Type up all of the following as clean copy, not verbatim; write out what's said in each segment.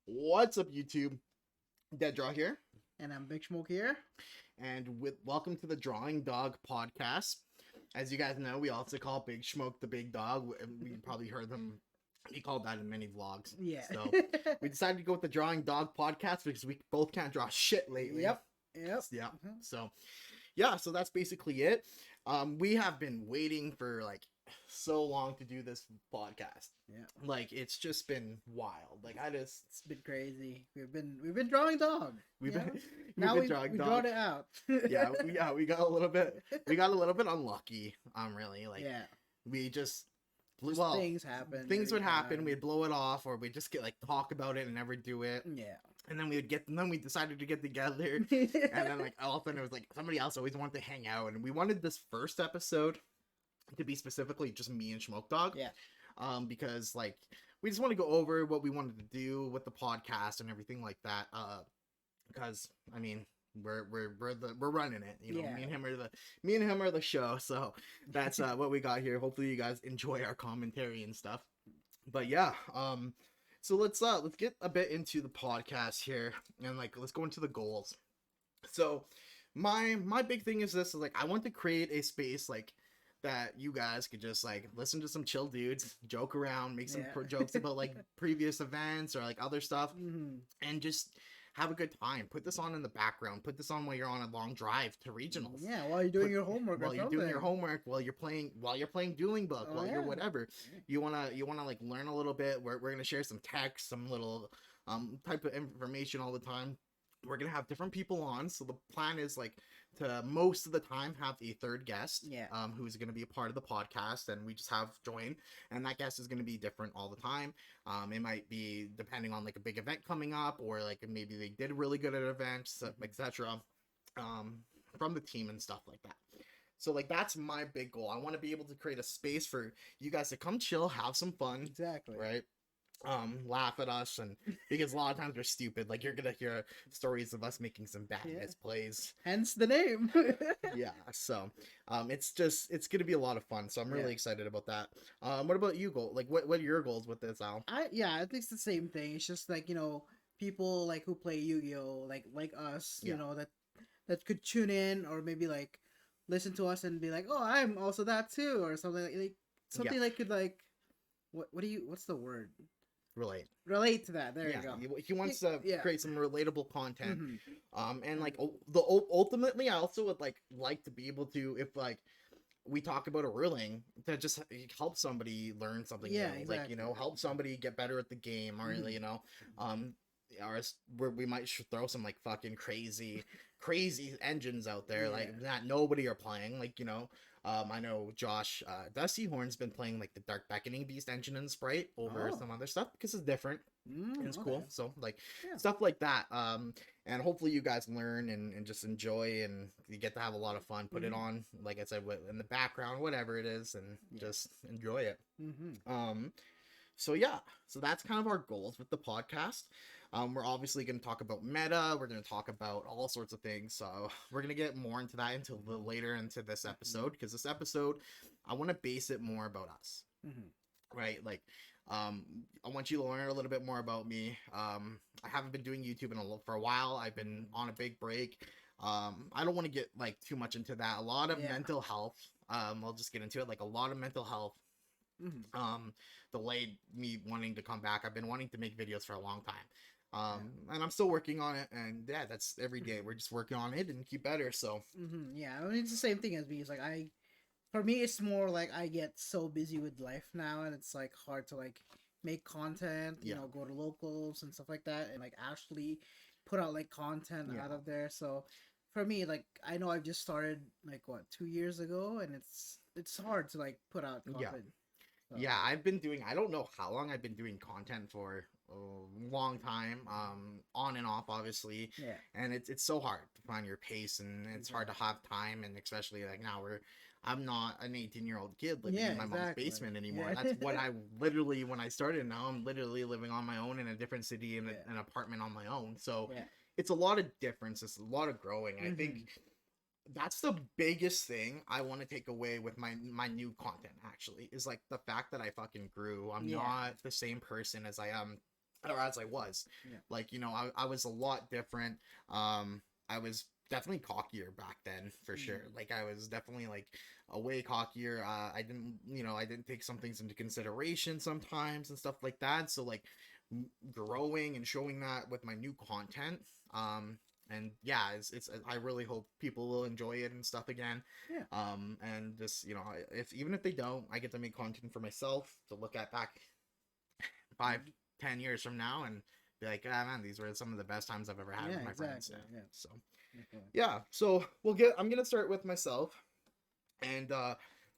What's up, YouTube? Dead Draw here, And I'm Big Smoke here. and welcome to the Dawg Podcast. As you guys know, we also call Big Smoke the Big Dog. We probably heard them. He called that in many vlogs. Yeah. So we decided to go with the Dawg Podcast because we both can't draw shit lately. Yep. Yeah. Mhm. So yeah. So that's basically it. We have been waiting for like so long to do this podcast. Yeah. Like it's just been wild. Like It's been crazy. We've been drawing Dog. we've Yeah. been we've Now been we drawing Dog. drawed it out. We got a little bit unlucky. Really, like yeah. we just Just well things happen. things would every happen. time. We'd blow it off, or we'd just get like talk about it and never do it. Yeah. And then we decided to get together, and then like all of a sudden it was like somebody else always wanted to hang out, and we wanted this first episode to be specifically just me and Smoke Dog. Yeah. Because like we just want to go over what we wanted to do with the podcast and everything like that. Because I mean we're running it. You know, Yeah. me and him are the show. So that's what we got here. Hopefully you guys enjoy our commentary and stuff. But yeah, so let's get a bit into the podcast here and like let's go into the goals. So my big thing is this is like I want to create a space like that you guys could just like listen to some chill dudes joke around, make some Yeah. jokes about like previous events or like other stuff, Mhm. and just have a good time. Put this on in the background. Put this on while you're on a long drive to regionals. Yeah. While you're doing Put- your homework. While or you're doing your something. homework, while you're playing Dueling Book, Oh, while you're yeah. whatever. You wanna like learn a little bit. We're gonna share some text, some little type of information all the time. We're gonna have different people on. So the plan is like to most of the time have a third guest. Yeah. Who's gonna be a part of the podcast, and we just have join, and that guest is gonna be different all the time. It might be depending on like a big event coming up, or like maybe they did really good at events, etc. From the team and stuff like that. So like that's my big goal. I want to be able to create a space for you guys to come chill, have some fun, Exactly. right? Laugh at us, and because a lot of times we're stupid. Like you're gonna hear stories of us making some bad Yeah. misplays. Hence the name. Yeah, so it's gonna be a lot of fun. So I'm really Yeah. excited about that. What about you, goal? Like what are your goals with this, Al? I think it's the same thing. It's just like, people like who play Yu-Gi-Oh, like us, Yeah. that could tune in or maybe like listen to us and be like, "Oh, I'm also that too," or something like something that could like what's the word? Relate to that. There you go. He wants to Yeah. create some relatable content. Mhm. And like ultimately, I also would like to be able to, if like we talk about a ruling, to just help somebody learn something Yeah, new. Like exactly. help somebody get better at the game, or Mhm. or where we might throw some like fucking crazy engines out there like Yeah. that nobody are playing. Like I know Josh Dusty Horn's been playing like the Dark Beckoning Beast engine and Sprite over Oh. some other stuff because it's different. And it's cool. Okay. So like Yeah. stuff like that. And hopefully you guys learn and just enjoy, and you get to have a lot of fun. Put it Mhm. on, like I said, in the background, whatever it is, and Yeah. just enjoy it. Mhm. So yeah, so that's kind of our goals with the podcast. We're obviously going to talk about meta. We're going to talk about all sorts of things. So we're going to get more into that until later into this episode, because this episode, I want to base it more about us, Mhm. right? Like, I want you to learn a little bit more about me. I haven't been doing YouTube for a while. I've been on a big break. I don't want to get like too much into that. A lot of Yeah. mental health. I'll just get into it. Like a lot of mental health Mhm. delayed me wanting to come back. I've been wanting to make videos for a long time. And I'm still working on it, and yeah, that's every day. We're just working on it and keep better. So Yeah, I mean, it's the same thing as me. It's like for me, it's more like I get so busy with life now, and it's like hard to like make content, Yeah. go to locals and stuff like that, and like actually put out like content Yeah. out of there. So for me, like I know I've just started like 2 years ago, and it's hard to like put out Yeah. content. So, yeah, I don't know how long I've been doing content for a long time, on and off, obviously. yeah, And it's so hard to find your pace, and it's hard to have time, and especially like now I'm not an 18-year-old kid living Yeah, in my mom's exactly. basement anymore. Yeah. That's what I literally, when I started, now I'm literally living on my own in a different city in Yeah. an apartment on my own. So yeah, it's a lot of difference. It's a lot of growing. I Mhm. think that's the biggest thing I want to take away with my new content, actually, is like the fact that I fucking grew. I'm Yeah. not the same person as I am or as I was. Yeah. Like, you know, I was a lot different. I was definitely cockier back then, for sure. Like, I was definitely, like, a way cockier. I didn't take some things into consideration sometimes and stuff like that. So, like, growing and showing that with my new content. And yeah, it's I really hope people will enjoy it and stuff again. Yeah. And just, you know, even if they don't, I get to make content for myself to look at back 5-10 years from now and be like, ah, man, these were some of the best times I've ever had with my friends. Yeah. So yeah, so I'm gonna start with myself and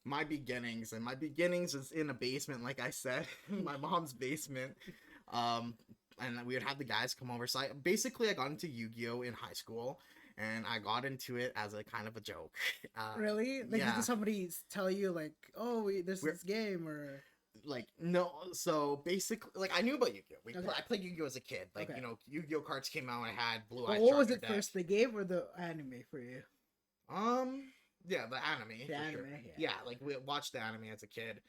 my beginnings. And my beginnings is in a basement, like I said, my mom's basement. And we would have the guys come over. So I got into Yu-Gi-Oh in high school, and I got into it as a kind of a joke. Really? Like, yeah. did somebody tell you, like, oh, there's this game, or like, no? So basically, like, I knew about Yu-Gi-Oh. I played Yu-Gi-Oh as a kid. Like, you know, Yu-Gi-Oh cards came out. I had Blue Eyes. What was it first, the game or the anime for you? Yeah, the anime. The anime, sure. Yeah, like, we watched the anime as a kid.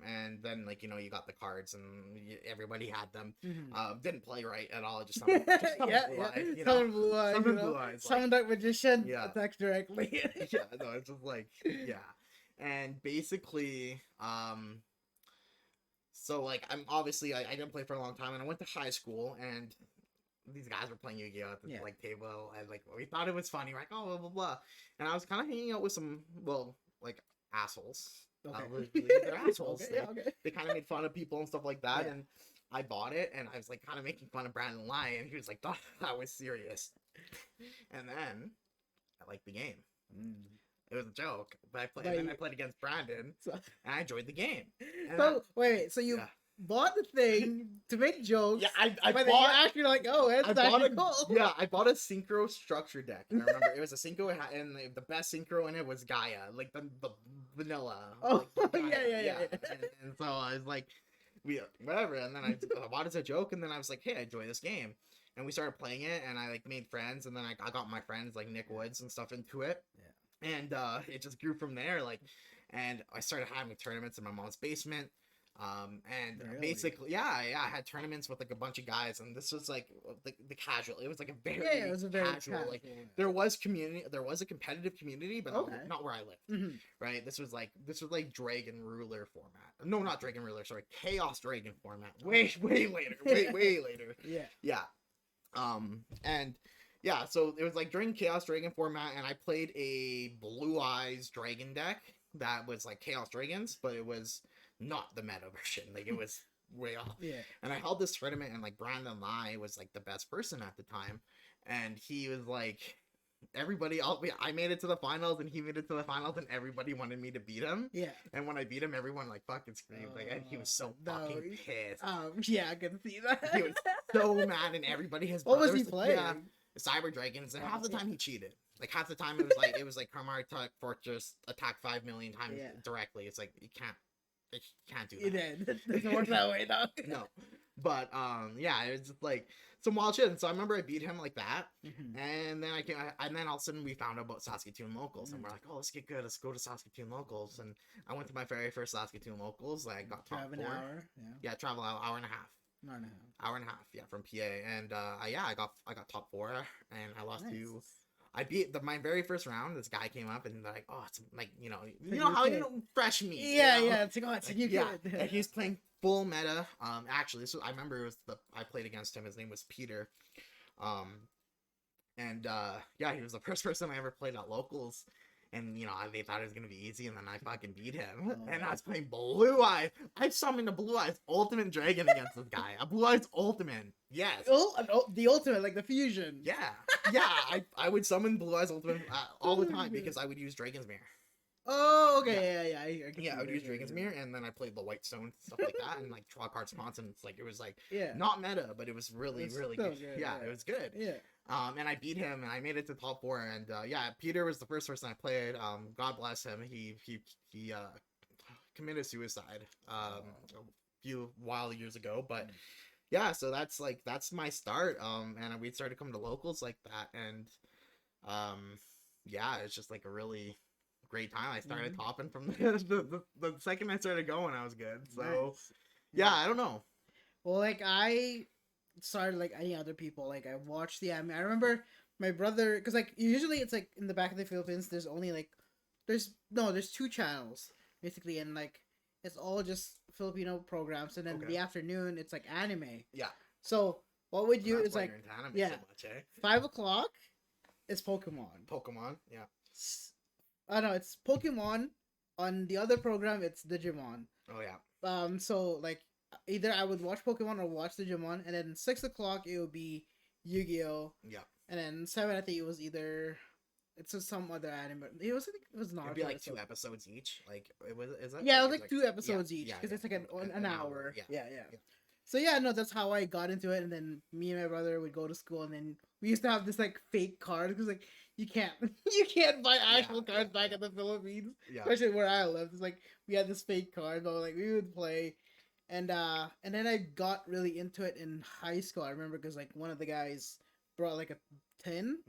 And then, like, you know, you got the cards and everybody had them. Didn't play right at all. Just summon Blue Eyes. Summon Dark Magician. Yeah. Attacks directly. Yeah, no, it's just like, yeah. And basically, so, like, I'm obviously, I didn't play for a long time, and I went to high school, and these guys were playing Yu-Gi-Oh at the like table, and like we thought it was funny. We're like, oh, blah blah blah, and I was kind of hanging out with some, well, like, assholes. They're assholes. They kind of made fun of people and stuff like that, and I bought it, and I was like kind of making fun of Brandon Lai, and he was like, that was serious. And then I liked the game. It was a joke, but I played against Brandon, and I enjoyed the game. And so you bought the thing to make jokes. Yeah, I bought. You actually like, oh, it's actually cool. Yeah, I bought a synchro structure deck. I remember it was a synchro, and the best synchro in it was Gaia, like the vanilla. Oh, like yeah. And so I was like, whatever. And then I bought it as a joke, and then I was like, hey, I enjoy this game. And we started playing it, and I like made friends, and then I got my friends like Nick Woods and stuff into it. Yeah. And it just grew from there. Like, and I started having tournaments in my mom's basement. And basically, I had tournaments with like a bunch of guys, and this was like the casual. It was like a very casual. Like, there was a competitive community, but not where I lived. Right? This was like Dragon Ruler format. No, not Dragon Ruler. Sorry, Chaos Dragon format. Way later. Way later. Yeah. And yeah, so it was like during Chaos Dragon format, and I played a Blue Eyes Dragon deck that was like Chaos Dragons, but it was not the meta version. Like, it was way off. Yeah. And I held this tournament, and like Brandon Lai was like the best person at the time, and he was like, I made it to the finals, and he made it to the finals, and everybody wanted me to beat him. Yeah. And when I beat him, everyone like fucking screamed. Like, and he was so fucking pissed. Yeah, I can see that. He was so mad, and everybody has. What was he playing? Yeah, Cyber Dragons, and half the time he cheated. Like, half the time it was like Karmar Fortress attack 5 million times directly. It's like, you can't do that. It doesn't work that way, though. No. But yeah, it was just like some wild shit. And so I remember I beat him like that, and then and then all of a sudden we found out about Saskatoon locals, and we're like, oh, let's get good. Let's go to Saskatoon locals. And I went to my very first Saskatoon locals. I got top 4. Travel an hour and a half. Hour and a half. Yeah, from PA. And I got top 4, and I lost to. I beat my very first round. This guy came up and like, oh, it's like, you know how fresh meat. Yeah, it's like, oh, it's a new kid. And he's playing full meta. Actually, I remember it was I played against him. His name was Peter. And he was the first person I ever played at locals. And, you know, they thought it was going to be easy, and then I fucking beat him. And I was playing Blue Eyes. I summoned a Blue Eyes Ultimate Dragon against this guy. A Blue Eyes Ultimate. Yes. The Ultimate, like the fusion. Yeah. Yeah, I would summon Blue Eyes Ultimate all the time because I would use Dragon's Mirror. Oh, okay. Yeah, I would use Dragon's Mirror, and then I played the White Stone, stuff like that, and like draw card spawns, and it's like, it was like, not meta, but it was really good. Yeah, it was good. Yeah. And I beat him, and I made it to top 4, and Peter was the first person I played. God bless him. He committed suicide a few years ago, but yeah, so that's my start. And we started coming to locals like that, and it's just like a really great time. I started topping from the second I started going, I was good. So I don't know. Well, like I started like any other people. Like I watched the anime. I remember my brother, because like usually it's like in the back of the Philippines. There's only like there's two channels basically, and like it's all just Filipino programs, and then the afternoon it's like anime. Yeah. So what would you? It's like yeah, so much, 5 o'clock. It's Pokemon. Pokemon, yeah. Oh no, it's Pokemon. On the other program, it's Digimon. Oh yeah. So like either I would watch Pokemon or watch Digimon, and then 6 o'clock it would be Yu-Gi-Oh. Yeah. And then 7, I think it was either it's just some other anime. It was, I think it was not. It'd be like 2 episodes each. Like it was. Is that? Yeah, like, it was like 2 episodes each because it's like an hour. Yeah. So yeah, no, that's how I got into it. And then me and my brother would go to school, and then we used to have this like fake card because like you can't buy actual cards back in the Philippines, especially where I lived. It's like we had this fake card, but like we would play, and then I got really into it in high school. I remember because like one of the guys brought like a tin,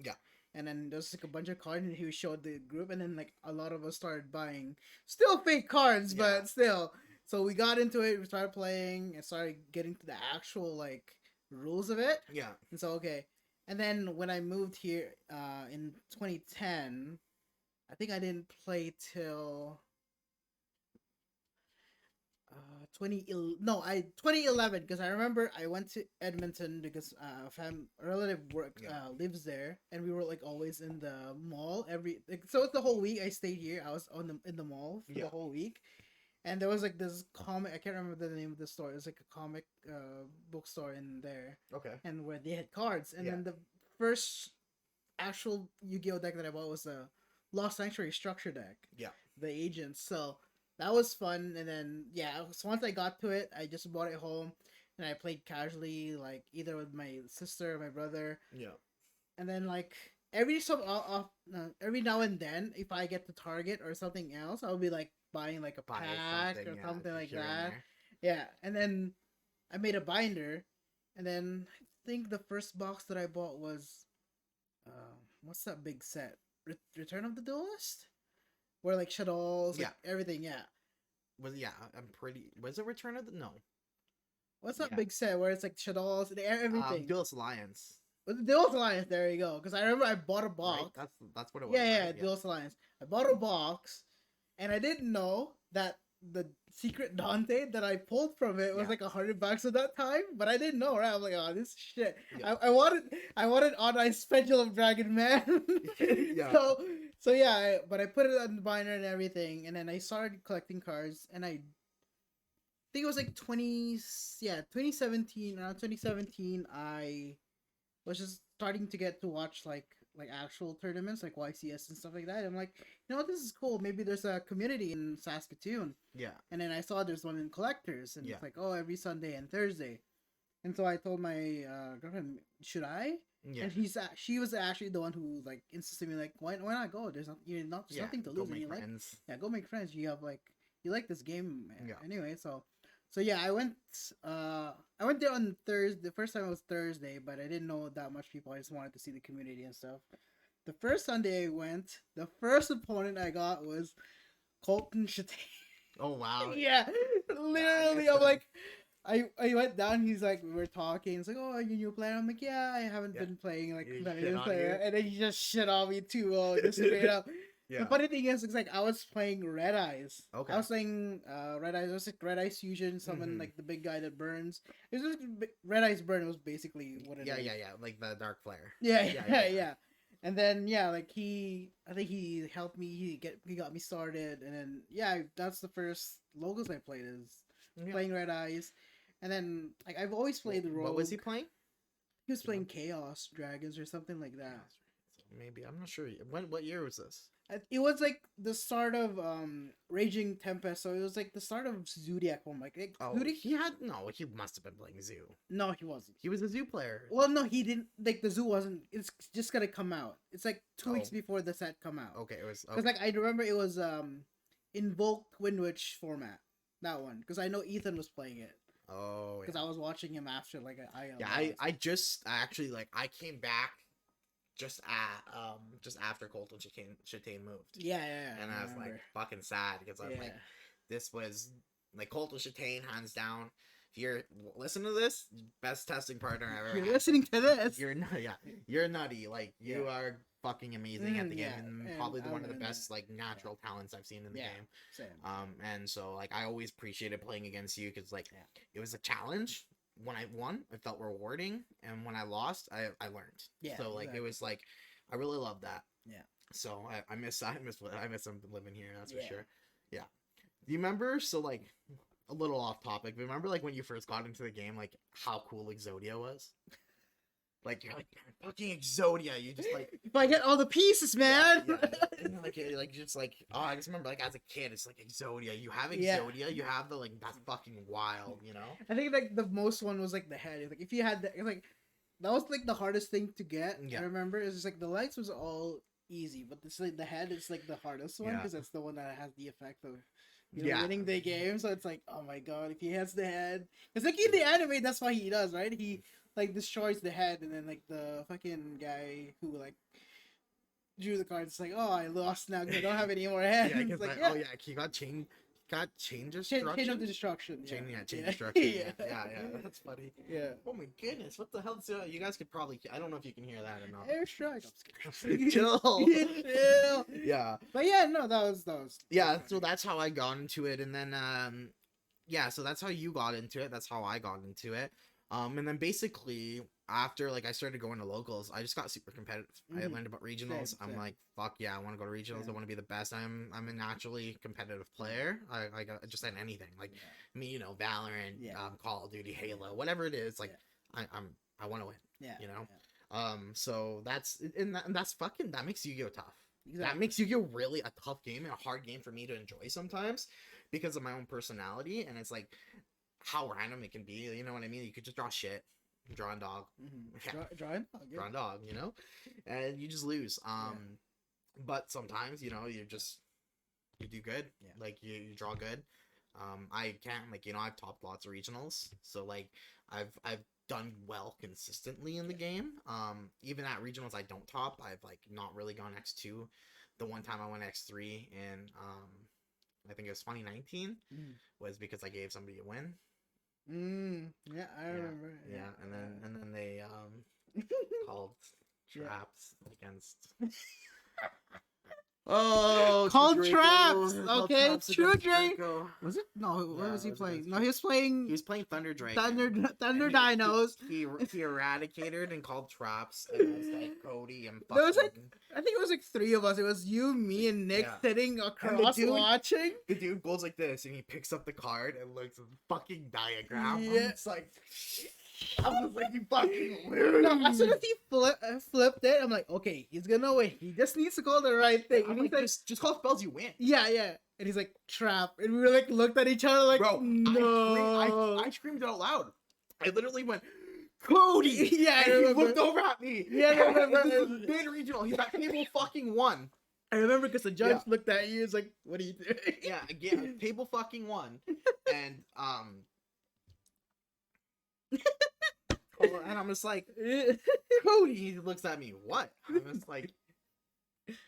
and then there's like a bunch of cards, and he showed the group, and then like a lot of us started buying still fake cards, but still. So we got into it, we started playing, and started getting to the actual, like, rules of it. Yeah. And so, okay. And then when I moved here in 2010, I think I didn't play till 2011, because I remember I went to Edmonton because a relative lives there, and we were like always in the mall so it's the whole week I stayed here. I was in the mall for the whole week. And there was like this comic, I can't remember the name of the store. It was like a comic bookstore in there. Okay. And where they had cards. And then the first actual Yu-Gi-Oh deck that I bought was the Lost Sanctuary structure deck. Yeah. The Agents. So that was fun. And then, so once I got to it, I just brought it home. And I played casually, like either with my sister or my brother. Yeah. And then like every now and then, if I get the target or something else, I'll be like, buying like a pack or something like that. Yeah, and then I made a binder, and then I think the first box that I bought was, what's that big set? Return of the Duelist, where like shadows, like everything. Yeah, Was it Return of the What's that big set where it's like shadows and everything? Duelist Alliance. The Duelist Alliance. There you go. Because I remember I bought a box. Right? That's what it was. Yeah, Duelist Alliance. I bought a box. And I didn't know that the secret Dante that I pulled from it was like $100 at that time, but I didn't know, right? I'm like, oh, this shit. Yeah. I wanted On Ice Pendulum Dragon Man. So yeah, but I put it on the binder and everything, and then I started collecting cards, and I think it was like 2017. Around 2017, I was just starting to get to watch like actual tournaments like YCS and stuff like that. I'm like, you know what, this is cool. Maybe there's a community in Saskatoon. Yeah. And then I saw there's one in Collectors, and it's like, oh, every Sunday and Thursday. And so I told my girlfriend, should I? Yeah. And she was actually the one who like insisted me like, why not go? There's nothing to lose. And go make friends. You have like you like this game anyway. So yeah, I went there on Thursday. The first time it was Thursday, but I didn't know that much people. I just wanted to see the community and stuff. The first Sunday I went, the first opponent I got was Colton Chate. Oh wow. Yeah. Literally, I'm like, I went down, he's like, we were talking, he's like, oh, are you a new player? I'm like, yeah, I haven't been playing like competitive player. And then he just shit on me too, just straight up. Yeah. The funny thing is, it's like I was playing Red Eyes. Okay. I was playing Red Eyes. It was like Red Eyes Fusion, someone like the big guy that burns. It was just, Red Eyes Burn was basically what it is. Yeah, like the Dark Flare. Yeah. And then like I think he helped me. He got me started, and then that's the first logos I played is playing Red Eyes, and then like I've always played the role. What was he playing? He was playing Chaos Dragons or something like that. Maybe, I'm not sure. What year was this? It was like the start of Raging Tempest, so it was like the start of Zodiac one. Like, he must have been playing Zoo. No, he wasn't. He was a Zoo player. Well, no, he didn't. Like the Zoo wasn't. It's just gonna come out. It's like 2 weeks before the set come out. Okay, it was. Because like I remember it was Invoke Wind Witch format, that one. Because I know Ethan was playing it. Oh. Because I was watching him after like I just actually like I came back. Just after Colton Chate moved. Yeah. And I was like fucking sad because I was like, this was like Colton Chate hands down. you're listen to this, best testing partner I ever You're had. listening to this. You're you're nutty. Like you are fucking amazing at the game, and probably one of the best like natural talents I've seen in the game. Same. And so like I always appreciated playing against you because like it was a challenge. When I won, it felt rewarding, and when I lost, I learned. Yeah. So like it was like I really loved that. Yeah. So I miss him living here. That's for sure. Yeah. Do you remember? So like a little off topic. Remember like when you first got into the game, like how cool Exodia was? Like you're like fucking Exodia. You just like if I get all the pieces, man. Yeah. And, like just like I just remember like as a kid, it's like Exodia. You have Exodia. You have the like that's fucking wild. You know. I think like the most one was like the head. Like if you had like that was like the hardest thing to get. Yeah. I remember it's just like the lights was all easy, but this like the head is like the hardest one because that's the one that has the effect of. Winning the game, so it's like, oh my god, if he has the head, it's like in the anime, that's what he does, right? He like destroys the head, and then like the fucking guy who like drew the cards, it's like, oh, I lost now because I don't have any more heads. Yeah, like, oh yeah, he got chain destruction. Chain of destruction. Chain destruction. Yeah, that's funny. Yeah. Oh my goodness, what the hell? You guys could probably. I don't know if you can hear that or not. Airstrike. Chill. Chill. Yeah. But yeah, no, that was. Yeah, so that's how I got into it, and then so that's how you got into it. That's how I got into it. And then basically after like I started going to locals, I just got super competitive. I learned about regionals. I'm like, fuck yeah, I want to go to regionals. I want to be the best. I'm a naturally competitive player. I got just at anything like me, you know, Valorant, Call of Duty, Halo, whatever it is. Like I want to win. Yeah, you know. So that's that makes Yu-Gi-Oh tough. Exactly. That makes Yu-Gi-Oh really a tough game and a hard game for me to enjoy sometimes because of my own personality, and it's like how random it can be, you know what I mean? You could just draw shit, draw a dog, draw a dog, you know, and you just lose. But sometimes, you know, you do good, like you draw good. I can't, like, you know, I've topped lots of regionals, so like I've done well consistently in the game. Even at regionals I don't top, I've like not really gone X2. The one time I went X3 and I think it was 2019 was because I gave somebody a win. Yeah, I remember. Yeah, and then they called traps against. Oh, called traps. Okay, True Drake. Was it? No, what was he playing? No, he was playing Thunder Drake. Thunder Dinos. He eradicated and called traps. And it was like Cody and. There was like, I think it was like three of us. It was you, me, and Nick sitting across watching. The dude goes like this, and he picks up the card and looks at the fucking diagram. Yeah, it's like. I was like, you fucking lose. No, as soon as he flipped it, I'm like, okay, he's gonna win. He just needs to call the right thing. And he's like, just call spells, you win. Yeah. And he's like, trap. And we were like, looked at each other like, bro, no. I screamed out loud. I literally went, Cody! Yeah, and he looked over at me. Yeah, I remember. This is big regional. He's at table fucking 1. I remember because the judge looked at you. He's like, what are you doing? Yeah, again, table fucking 1. And, and I'm just like, Cody, he looks at me, what? I'm just like,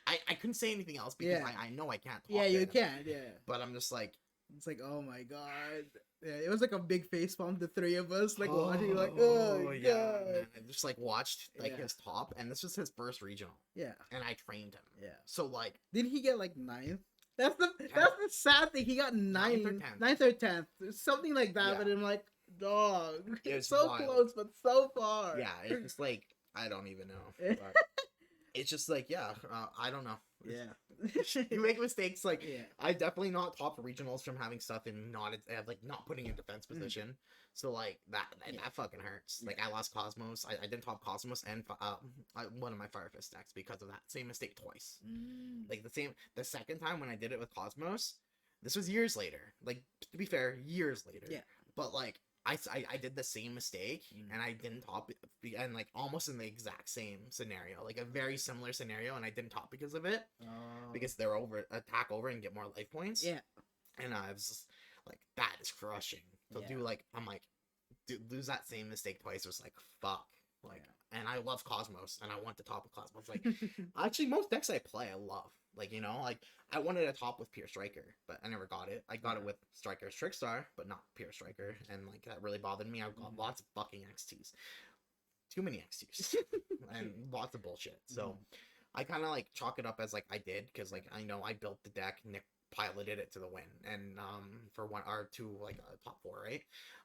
I couldn't say anything else because I know I can't talk. Yeah, you can, But I'm just like, it's like, oh my god. Yeah, it was like a big face palm, the three of us, like watching, like, oh god. Man. I just like watched like his top, and this was his first regional. Yeah. And I trained him. Yeah. So like, didn't he get like 9th? That's the sad thing. He got 9th or 10th, something like that. Yeah. But I'm like, dog, it's so wild. Close, but so far. Yeah, it's just like I don't even know. But it's just like I don't know. Yeah, you make mistakes. Like I definitely not top regionals from having stuff and not putting in defense position. So like that fucking hurts. Like I lost Cosmos. I didn't top Cosmos and one of my Fire Fist decks because of that same mistake twice. Like the second time when I did it with Cosmos, this was years later. Like to be fair, years later. Yeah. But like I did the same mistake and I didn't top it, and like almost in the exact same scenario, like a very similar scenario, and I didn't top because of it, because they're attack over and get more life points. Yeah. And I was just like, that is crushing. So I'm like, dude, lose that same mistake twice was like, fuck. Like, and I love Cosmos, and I want the top of Cosmos. Like, actually, most decks I play, I love. Like, you know, like, I wanted a top with Pure Striker, but I never got it. I got it with Striker's Trickstar, but not Pure Striker, and, like, that really bothered me. I've got lots of fucking XTs. Too many XTs. And lots of bullshit. So, I kind of, like, chalk it up as, like, I did, because, like, I know I built the deck, Nick piloted it to the win, and, for one, or two, like, top 4, right?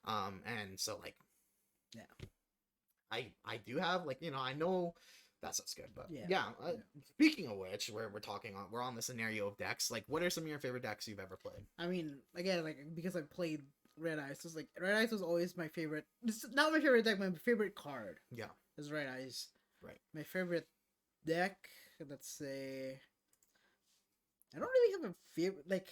And so, like, yeah. I do have, like, you know, I know that stuff's good, but speaking of which, we're on the scenario of decks. Like, what are some of your favorite decks you've ever played? I mean, again, like, because I played Red Eyes, so it's like Red Eyes was always my favorite. It's not my favorite deck, my favorite card. Yeah, is Red Eyes. Right. My favorite deck, let's say, I don't really have a favorite. Like,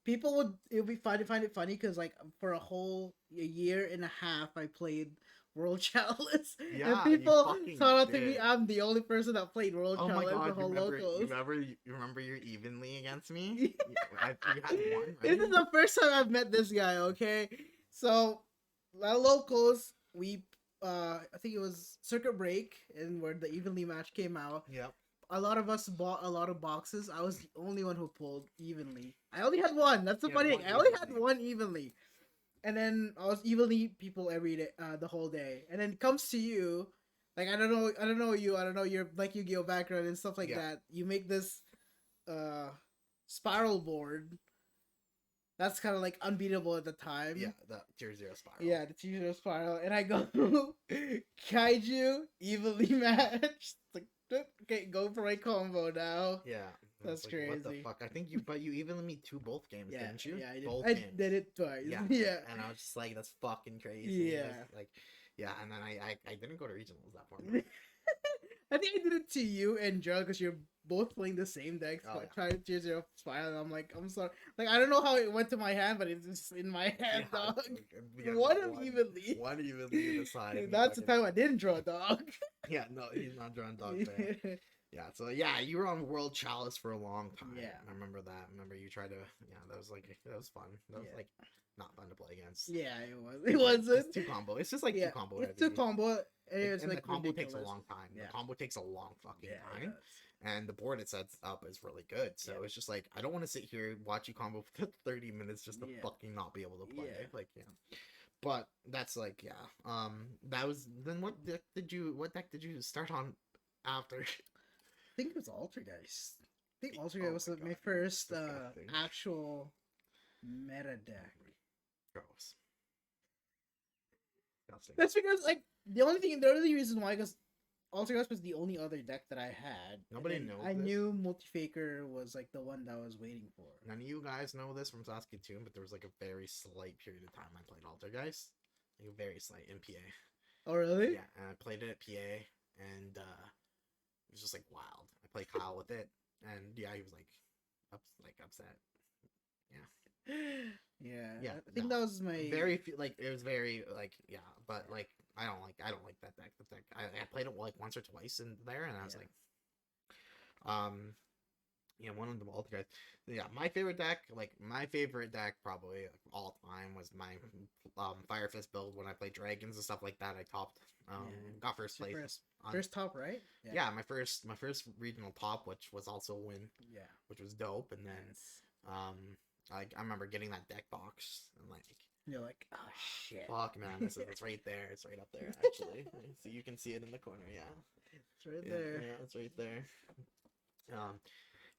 it would be fun to find it funny because, like, for a year and a half, I played World Chalice. Yeah, and people thought out to did. me I'm the only person that played World Chalice. Oh my god, the whole locals. You remember you're evenly against me? You had one, right? This is the first time I've met this guy, okay? So, our locals, we, I think it was Circuit Break, and where the evenly match came out. Yep. A lot of us bought a lot of boxes. I was the only one who pulled evenly. I only had one. That's the funny thing. I only had one evenly. And then I was evenly people every day, the whole day. And then it comes to you, like, I don't know your like Yu-Gi-Oh background and stuff like that. You make this spiral board. That's kind of like unbeatable at the time. Yeah, the tier 0 spiral. Yeah, the tier 0 spiral. And I go Kaiju evenly matched. Like, okay, go for my combo now. Yeah. That's like, crazy. What the fuck? I think you evenly me two both games, didn't you? Yeah, I did. Both I games. did it twice. Yeah. Yeah. And I was just like, that's fucking crazy. Yeah. Like, yeah, and then I didn't go to regionals that point. I think I did it to you and Joe because you're both playing the same decks. Trying to tier 0 spiral. And I'm like, I'm sorry. Like, I don't know how it went to my hand, but it's just in my hand, dog. One evenly. One evenly decided. That's the time I didn't draw a dog. Yeah, no, he's not drawing dog there. Yeah, so yeah, you were on World Chalice for a long time. Yeah. I remember that. Remember you tried to, that was fun. That was like not fun to play against. Yeah, it was. It wasn't. It's two combo. It's just like two combo. It's two combo. And like, like the combo ridiculous. takes a long time. Yeah. The combo takes a long fucking time. And the board it sets up is really good. So it's just like, I don't want to sit here, watch you combo for 30 minutes just to fucking not be able to play. Like, But that's like, that was, then what deck did you start on after? I think it was Altergeist. I think Altergeist was my first actual meta deck. Gross. That's because, like, the only reason why, because Altergeist was the only other deck that I had. Nobody knows. I knew Multifaker was like the one that I was waiting for. None of you guys know this from Saskatoon, but there was like a very slight period of time I played Altergeist. Like a very slight in PA. Oh really? Yeah, and I played it at PA, and it was just like wild. I played Kyle with it, and he was like upset. Yeah. I think that was my it was very but like I don't like that deck. The deck I played it like once or twice in there, and I was like, one of the Altergeist. Yeah, my favorite deck probably all time was my Fire Fist build when I played dragons and stuff like that. I topped got first place. First top, right? Yeah, my first regional top, which was also a win. Yeah. Which was dope. And then I remember getting that deck box and like you're like, oh shit. Fuck man, it's right there. It's right up there actually. So you can see it in the corner, It's right there. Yeah, it's right there.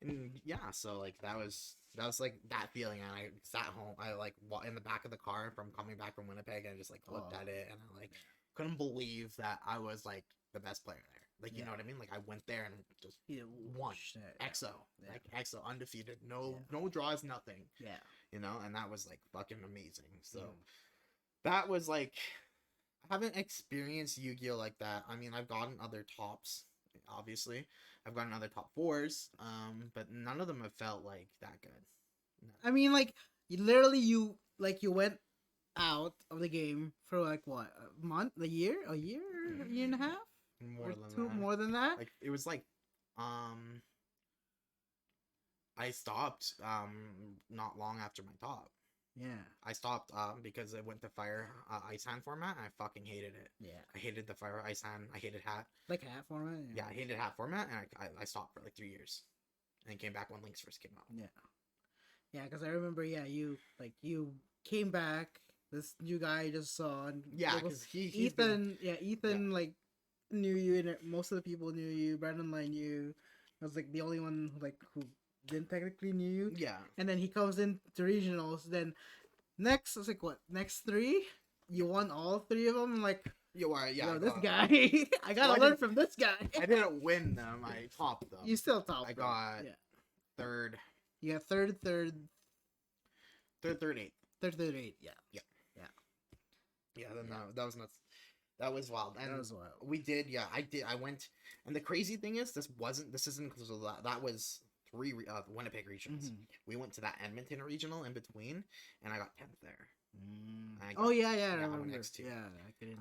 And so like that was like that feeling, and I sat home. I like in the back of the car from coming back from Winnipeg, and I just like looked at it, and I like couldn't believe that I was like the best player there. Like you know what I mean? Like I went there and just won. EXO. Like EXO undefeated. No draws, nothing. Yeah. You know, and that was like fucking amazing. So that was like, I haven't experienced Yu-Gi-Oh like that. I mean, I've gotten other tops, obviously. I've gotten other top 4s, but none of them have felt like that good. No. I mean, like, you went out of the game for like what, a month, a year and a half, more than that. Like it was like, I stopped not long after my top. Yeah. I stopped because it went to fire ice hand format, and I fucking hated it. Yeah. I hated the fire ice hand. I hated hat. Like hat format. Yeah, I hated hat format, and I stopped for like 3 years, and came back when Lynx first came out. Yeah. Yeah, because I remember. Yeah, you came back. This new guy I just saw. And yeah, because Ethan. Ethan like knew you, and most of the people knew you. Brandon Line knew. I was like the only one who didn't technically knew you. Yeah. And then he comes into regionals. Then next, I was like, what? Next 3? You won all 3 of them. I'm like, you are. Yeah. yo, this guy. I gotta learn from this guy. I didn't win them. I topped them. You still topped. I got third. You got third, eighth. Third, eighth. Yeah. Yeah. Then that was nuts. That was wild. And that was wild. We did. Yeah, I did. I went. And the crazy thing is, this isn't because of that. That was 3 Winnipeg regionals. Mm-hmm. We went to that Edmonton regional in between, and I got 10th there. I went next to. Yeah,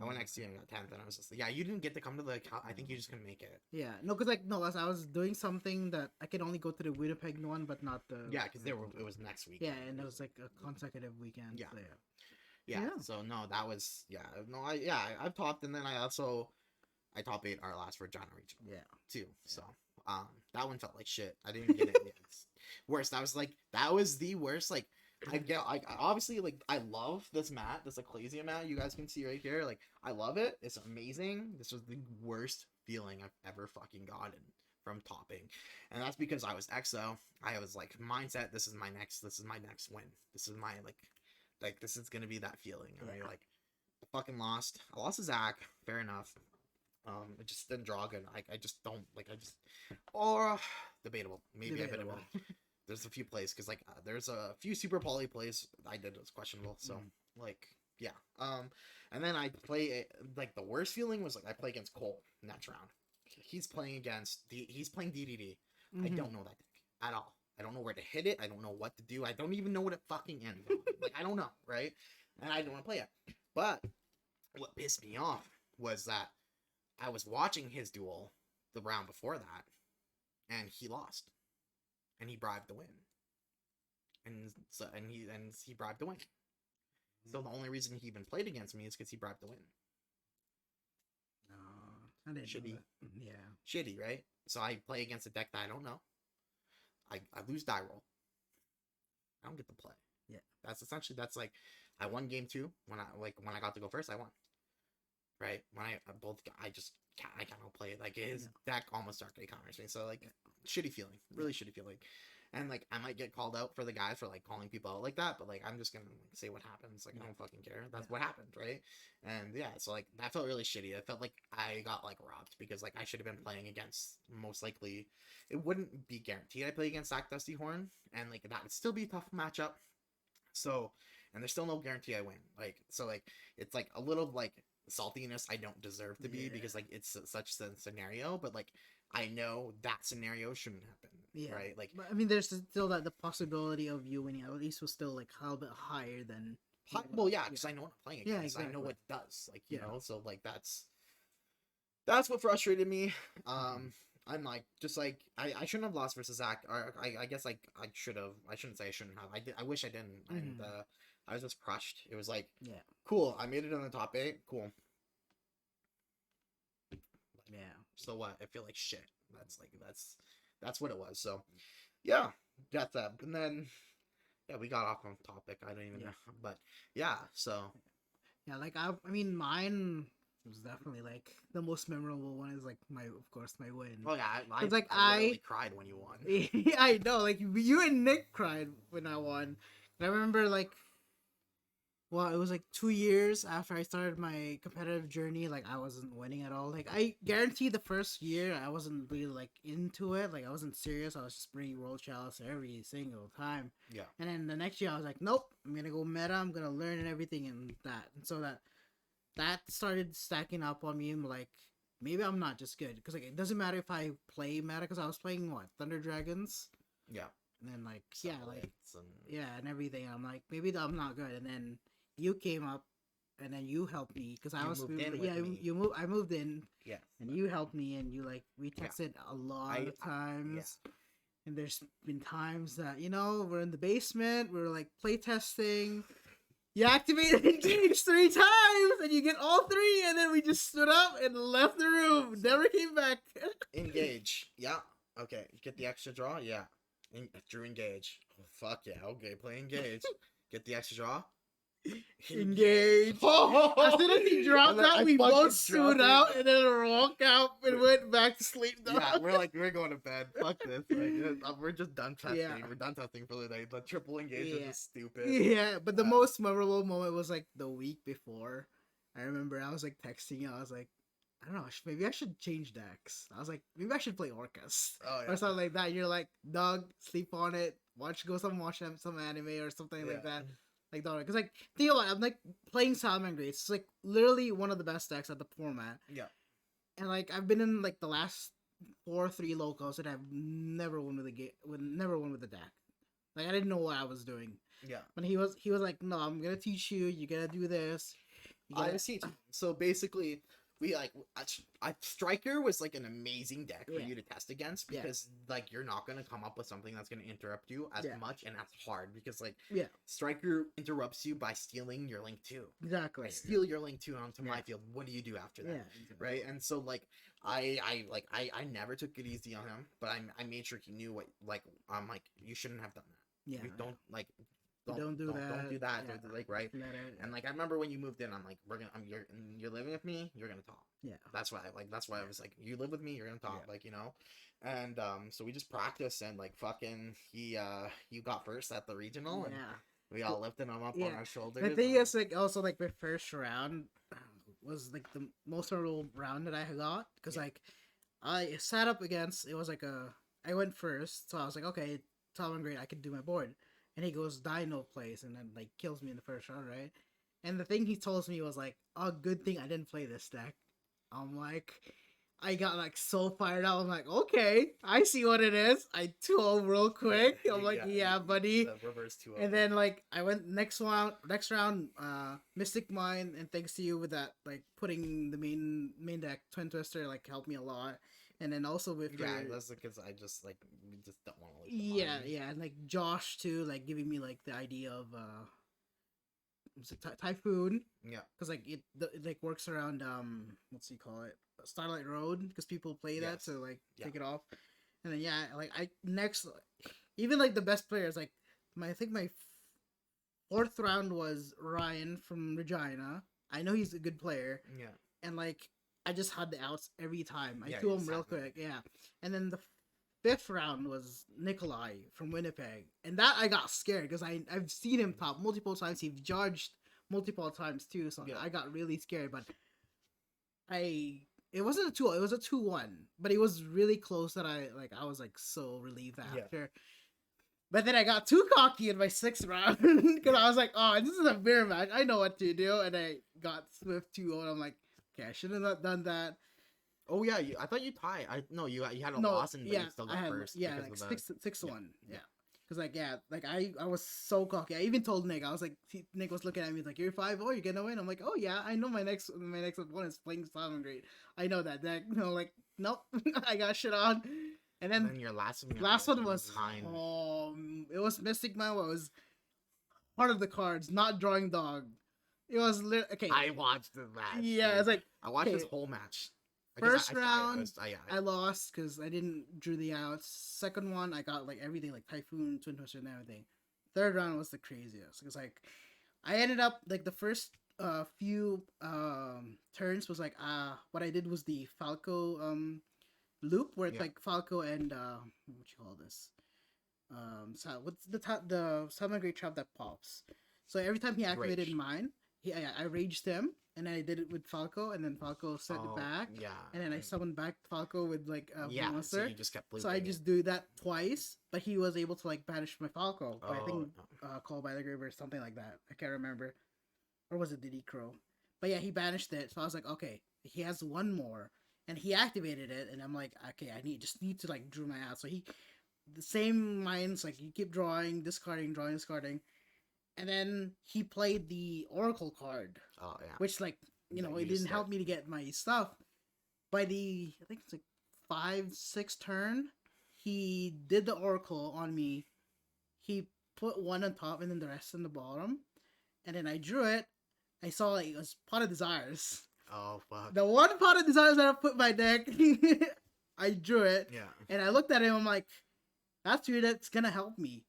I went next to you and got 10th, and I was just like, yeah, you didn't get to come to the. I think you just couldn't make it. Yeah, no, because I was doing something that I could only go to the Winnipeg one, but not the. Yeah, because it was next week. Yeah, and it was like a consecutive weekend. Yeah. So, yeah. So no, that was I've topped, and then I top 8 our last for John regional. Yeah. Too. So that one felt like shit. I didn't even get it. Worst. That was the worst. Like obviously I love this mat, this Ecclesia mat. You guys can see right here. Like I love it. It's amazing. This was the worst feeling I've ever fucking gotten from topping, and that's because I was EXO. I was like mindset. This is my next win. This is my like this is gonna be that feeling. And I fucking lost. I lost to Zach. Fair enough. It just didn't draw good. I just don't like. Debatable. Maybe I better. There's a few plays because there's a few super poly plays I did was questionable. So and then I play the worst feeling was I play against Cole next round. He's playing DDD. Mm-hmm. I don't know that deck at all. I don't know where to hit it. I don't know what to do. I don't even know what it fucking ends on. I don't know, right? And I don't want to play it. But what pissed me off was that I was watching his duel the round before that, and he lost, and he bribed the win, and he bribed the win. So the only reason he even played against me is because he bribed the win. No, I didn't. Shitty. Yeah. Shitty, right? So I play against a deck that I don't know. I lose die roll. I don't get to play. Yeah. That's I won game 2 when I got to go first. I won. Right? When I cannot play it. His deck almost directly counters me. So shitty feeling. Really shitty feeling. And I might get called out for the guys for calling people out like that, but I'm just gonna say what happens. I don't fucking care. That's what happened, right? And so that felt really shitty. It felt like I got robbed because I should have been playing against, most likely it wouldn't be guaranteed I play against Zach Dusty Horn, and that would still be a tough matchup. So, and there's still no guarantee I win. It's a little saltiness I don't deserve to be because it's such a scenario, but I know that scenario shouldn't happen. Yeah. Right. But, I mean, there's still the possibility of you winning. At least was still a little bit higher than. Well, yeah, because I know what I'm playing against. Yeah, exactly. I know what it does. You know, so that's what frustrated me. I'm I shouldn't have lost versus Zach. Or I guess I should have. I shouldn't say I shouldn't have. I wish I didn't. Mm-hmm. And I was just crushed. It was cool. I made it in the top 8. Cool. Yeah. So what? I feel like shit. That's what it was. So, yeah, got that. And then, we got off on topic. I don't even know. But yeah, so. Yeah, I mean, mine was definitely the most memorable one is my win. Oh yeah, I literally cried when you won. Yeah, I know. You and Nick cried when I won. And I remember well, it was 2 years after I started my competitive journey. I wasn't winning at all. I guarantee the first year I wasn't really into it. I wasn't serious. I was just bringing World Chalice every single time. Yeah. And then the next year I was nope, I'm gonna go meta. I'm gonna learn and everything and that. And so that started stacking up on me. I'm maybe I'm not just good because it doesn't matter if I play meta because I was playing Thunder Dragons. Yeah. And then and everything. I'm maybe I'm not good. And then you came up, and then you helped me because I was I moved in. Yeah. And you helped me, and you we texted a lot of times. And there's been times that, we're in the basement, we're like playtesting. You activated engage 3 times, and you get all 3, and then we just stood up and left the room. Never came back. Engage. Yeah. Okay. Get the extra draw. Yeah. Drew engage. Oh, fuck yeah. Okay. Play engage. Get the extra draw. Engage. As soon as he dropped out, we both stood out and then walked out and went back to sleep. Yeah, we're going to bed. Fuck this. Like, we're just done testing. Yeah. We're done testing for the day. The triple engage is just stupid. Yeah, but the most memorable moment was like the week before. I remember I was like texting you. I was like, I don't know, maybe I should change decks. I was like, maybe I should play Orcas or something like that. You're like, Dawg, sleep on it. Watch some anime or something like that. Like, because like, think about it, I'm like playing Salamangreat. It's like literally one of the best decks at the format. Yeah. And like, I've been in like the last 4-3 locals and I've never won with the game. Never won with the deck. Like, I didn't know what I was doing. Yeah. But he was like, no, I'm gonna teach you. You gotta do this. I see. So basically, we like Striker was like an amazing deck for you to test against because like you're not gonna come up with something that's gonna interrupt you as much and as hard because like Striker interrupts you by stealing your Link 2. Exactly. Steal your Link 2 onto my field. What do you do after that? Yeah, right. And so like I never took it easy on him, but I made sure he knew what like I'm like you shouldn't have done that. Yeah. We don't like. Don't do that. Yeah. Like right. And like I remember when you moved in, I'm like, you're living with me. You're gonna talk. Yeah. That's why I was like, you live with me. You're gonna talk. Like and so we just practiced and like fucking you got first at the regional and we all lifted him up on our shoulders. The thing is like also like my first round was like the most memorable round that I got because like I sat up against it was like I went first, so I was like, okay, Salamangreat, I can do my board. And he goes Dino plays and then like kills me in the first round, right? And the thing he told me was like, "Oh, good thing I didn't play this deck." I'm like, I got like so fired up. I'm like, okay, I see what it is. I 2-0 real quick. I'm like, yeah, buddy. The reverse 2-0. And then like I went next round, Mystic Mine, and thanks to you with that, like putting the main deck Twin Twister like helped me a lot. And then also with that's because I just like we just don't want to leave and like Josh too, like giving me like the idea of Typhoon, because like it like works around what's he call it, Starlight Road, because people play that to like take it off. And then like I next even like the best players like I think my 4th round was Ryan from Regina. I know he's a good player, and like I just had the outs every time. I threw him real quick, and then the 5th round was Nikolai from Winnipeg, and that I got scared because I've seen him top multiple times. He's judged multiple times too, so I got really scared. But it wasn't a 2-0, it was a 2-1, but it was really close that I was like so relieved after. But then I got too cocky in my 6th round because I was like, oh, this is a mirror match. I know what to do, and I got Swift 2-0, and I'm like, okay, I shouldn't have done that. Oh yeah, I thought you tied. You had a loss and you still got first. Yeah, like 6-1. Yeah, because like I was so cocky. I even told Nick, I was like, Nick was looking at me like, you're 5-0, you're gonna win. I'm like, oh yeah, I know my next opponent is playing Salamangreat. I know that. Like nope, I got shit on. And then your last one was it was Mystic Mine. What was part of the cards, not drawing Dawg. It was okay. I watched the match. Yeah, it's like I watched this whole match. First round, I lost because I didn't drew the outs. Second one, I got like everything, like Typhoon, Twin Twister, and everything. Third round was the craziest because like I ended up like the first few turns was like what I did was the Falco loop where it's like Falco and what you call this what's the Salamangreat trap that pops. So every time he activated mine, I raged him, and then I did it with Falco, and then Falco sent it back. Yeah. And then I summoned back Falco with like a monster. So you just kept looping. So I just do that twice, but he was able to like banish my Falco. I think Call by the Grave or something like that. I can't remember. Or was it Diddy Crow? But yeah, he banished it. So I was like, okay, he has one more. And he activated it, and I'm like, okay, I just need to like draw my out. So the same minds, like you keep drawing, discarding, discarding. And then he played the Oracle card. Oh, yeah. Which, like, it didn't help me to get my stuff. By I think it's like 5-6 turn, he did the oracle on me. He put one on top and then the rest on the bottom. And then I drew it. I saw like it was Pot of Desires. Oh fuck. The one Pot of Desires that I put in my deck, I drew it. Yeah. And I looked at him. I'm like, that's weird. That's gonna help me.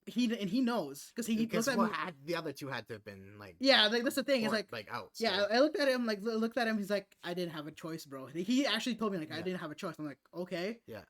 He knows because he because looked at me. The other two had to have been like that's the thing. It's like out. So. Yeah, I looked at him He's like, I didn't have a choice, bro. He actually told me like I didn't have a choice. I'm like, okay. Yeah.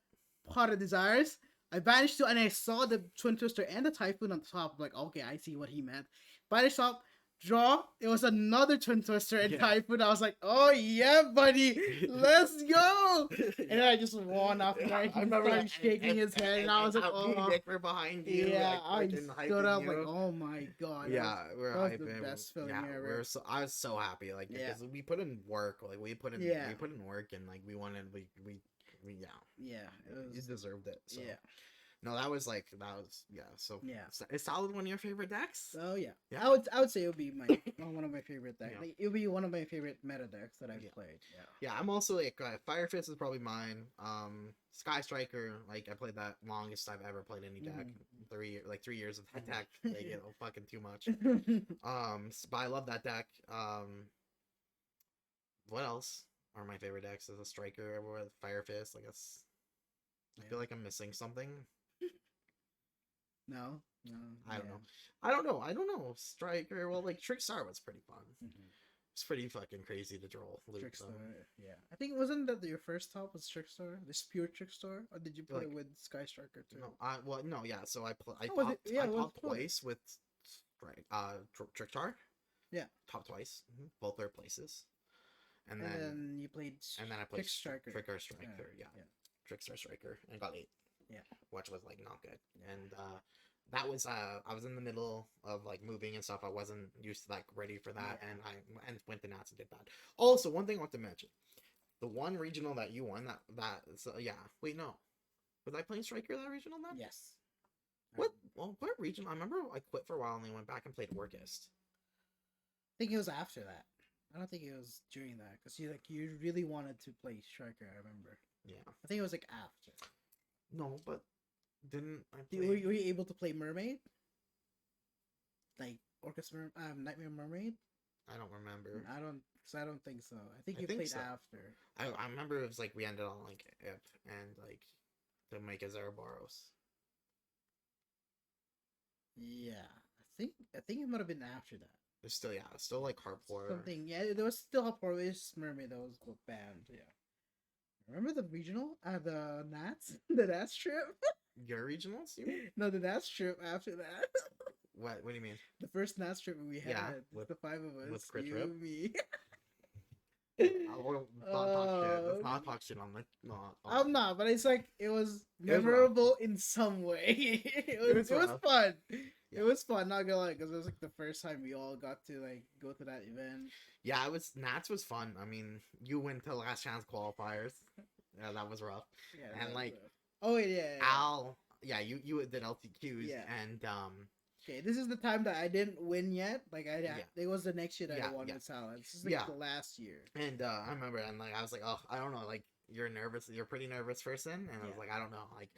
Pot of Desires. I banished two, and I saw the Twin Twister and the Typhoon on the top. I'm like, okay, I see what he meant. Banish top, draw. It was another Twin Twister and Typhoon. I was like, oh yeah, buddy, let's go. And then I just won after that. He started shaking his head, and I was like, oh. We're behind you. Yeah, I stood up like, oh my god. Yeah, we're that was the best feeling ever. I was so happy, like, because we put in work, like we put in work, and like we wanted, we you deserved it. So. Yeah. No, so is Solid one of your favorite decks? Oh yeah. I would say it would be one of my favorite decks. Like, it would be one of my favorite meta decks that I've played. Yeah, I'm also like Fire Fist is probably mine. Sky Striker, like I played that longest I've ever played any deck. 3 years of that deck. Like, fucking too much. But I love that deck. What else are my favorite decks? As a striker with Fire Fist, I guess. I feel like I'm missing something. No. I don't know. Striker. Well, like Trickstar was pretty fun. It's pretty fucking crazy to draw. Trickstar. Yeah. I think wasn't that your first top was Trickstar, this pure Trickstar, or did you play it with Sky Striker too? No. So I popped twice with Trickstar. Yeah. Top twice, both third places. And then you played. And then I played Striker. Trickstar Striker. Yeah. Trickstar Striker, and got 8. Yeah, which was like not good. And that was I was in the middle of like moving and stuff. I wasn't used to like ready for that, and I went to Nats and did that. Also, one thing I want to mention: the one regional that you won, wait, no, was I playing Striker that regional then? Yes. What regional? I remember I quit for a while and then went back and played Orchest. I think it was after that. I don't think it was during that because you really wanted to play Striker. I remember. Yeah. I think it was like after. No, but didn't I play... Were you able to play Mermaid? Like Orchestra, Nightmare Mermaid? I don't remember. I don't think so. I think you played after. I remember it was like we ended on like Ip and like to make a Zerabaros. Yeah, I think it might have been after that. It's still like Harpor. Something, there was still Harpor. It was Mermaid that was banned. Yeah. Remember the regional? The Nats? The Nats trip? Your regionals? You mean? No, the Nats trip after that. What do you mean? The first Nats trip we had. With the 5 of us. With Crit you, Trip? Me. Let's not talk shit on it. I'm not, but it's like, it was memorable in some way. It was fun. Yeah. It was fun, not gonna lie, because it was like the first time we all got to like go to that event. Yeah, Nats was fun. I mean, you went to last chance qualifiers. Yeah, that was rough. Yeah, and like, Al, you did LTQs, and okay, this is the time that I didn't win yet. Like it was the next year that I won with Salad. This is like the last year. And I remember, and like I was like, oh, I don't know, like you're nervous, you're a pretty nervous person, and I was like, I don't know, like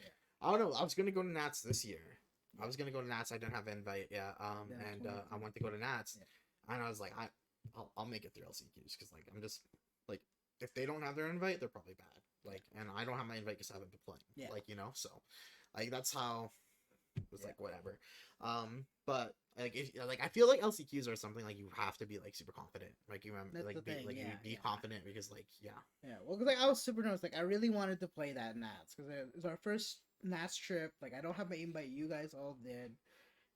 I don't know, I was gonna go to Nats this year. I was gonna go to Nats. I didn't have an invite yet. I went to go to Nats, and I was like, I'll make it through LCQs because like I'm just like if they don't have their invite, they're probably bad. Like, and I don't have my invite because I haven't been playing. Yeah. Like, so like that's how it was like whatever. But like I feel like LCQs are something like you have to be like super confident. Like you remember, like be confident because like well, because like I was super nervous. Like I really wanted to play that Nats because it was our first Nats trip. Like I don't have my invite. You guys all did,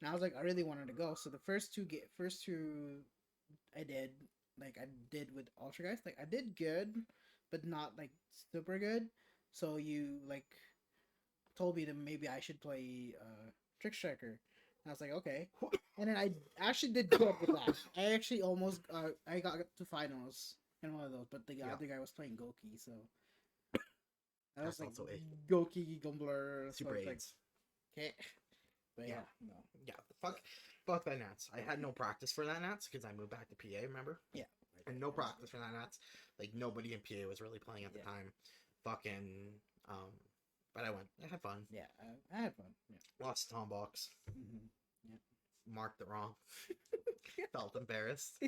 and I was like I really wanted to go. So the first two I did with Ultra guys. Like I did good, but not like super good. So you like told me that maybe I should play Trick Striker. And I was like, okay. And then I actually did good with that. I actually almost I got to finals in one of those, but the other guy was playing Goki, so I was like Goki Gumbler Super AIDS. Okay. But no. Yeah, fuck that Nats. I had no practice for that Nats because I moved back to PA, remember? Yeah. And no practice for that Nats. Like nobody in PA was really playing at the time. Fucking but I went. I had fun. Yeah, I had fun. Yeah. Lost Tom box. Mm-hmm. Yeah. Marked it wrong. Felt embarrassed.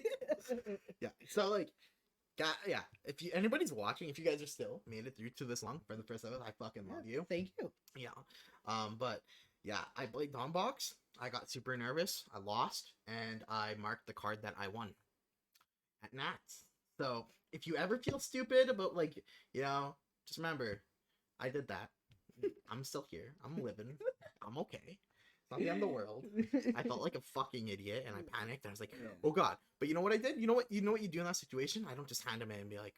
Yeah. So like, yeah. If anybody's watching, if you guys are still made it through to this long for the first episode, I fucking love you. Thank you. Yeah. But yeah, I played Dom box. I got super nervous. I lost, and I marked the card that I won at Nats. So if you ever feel stupid about like, just remember, I did that. I'm still here. I'm living. I'm okay. It's not the end of the world. I felt like a fucking idiot, and I panicked. And I was like, "Oh god!" But you know what I did? You know what you do in that situation? I don't just hand him it and be like,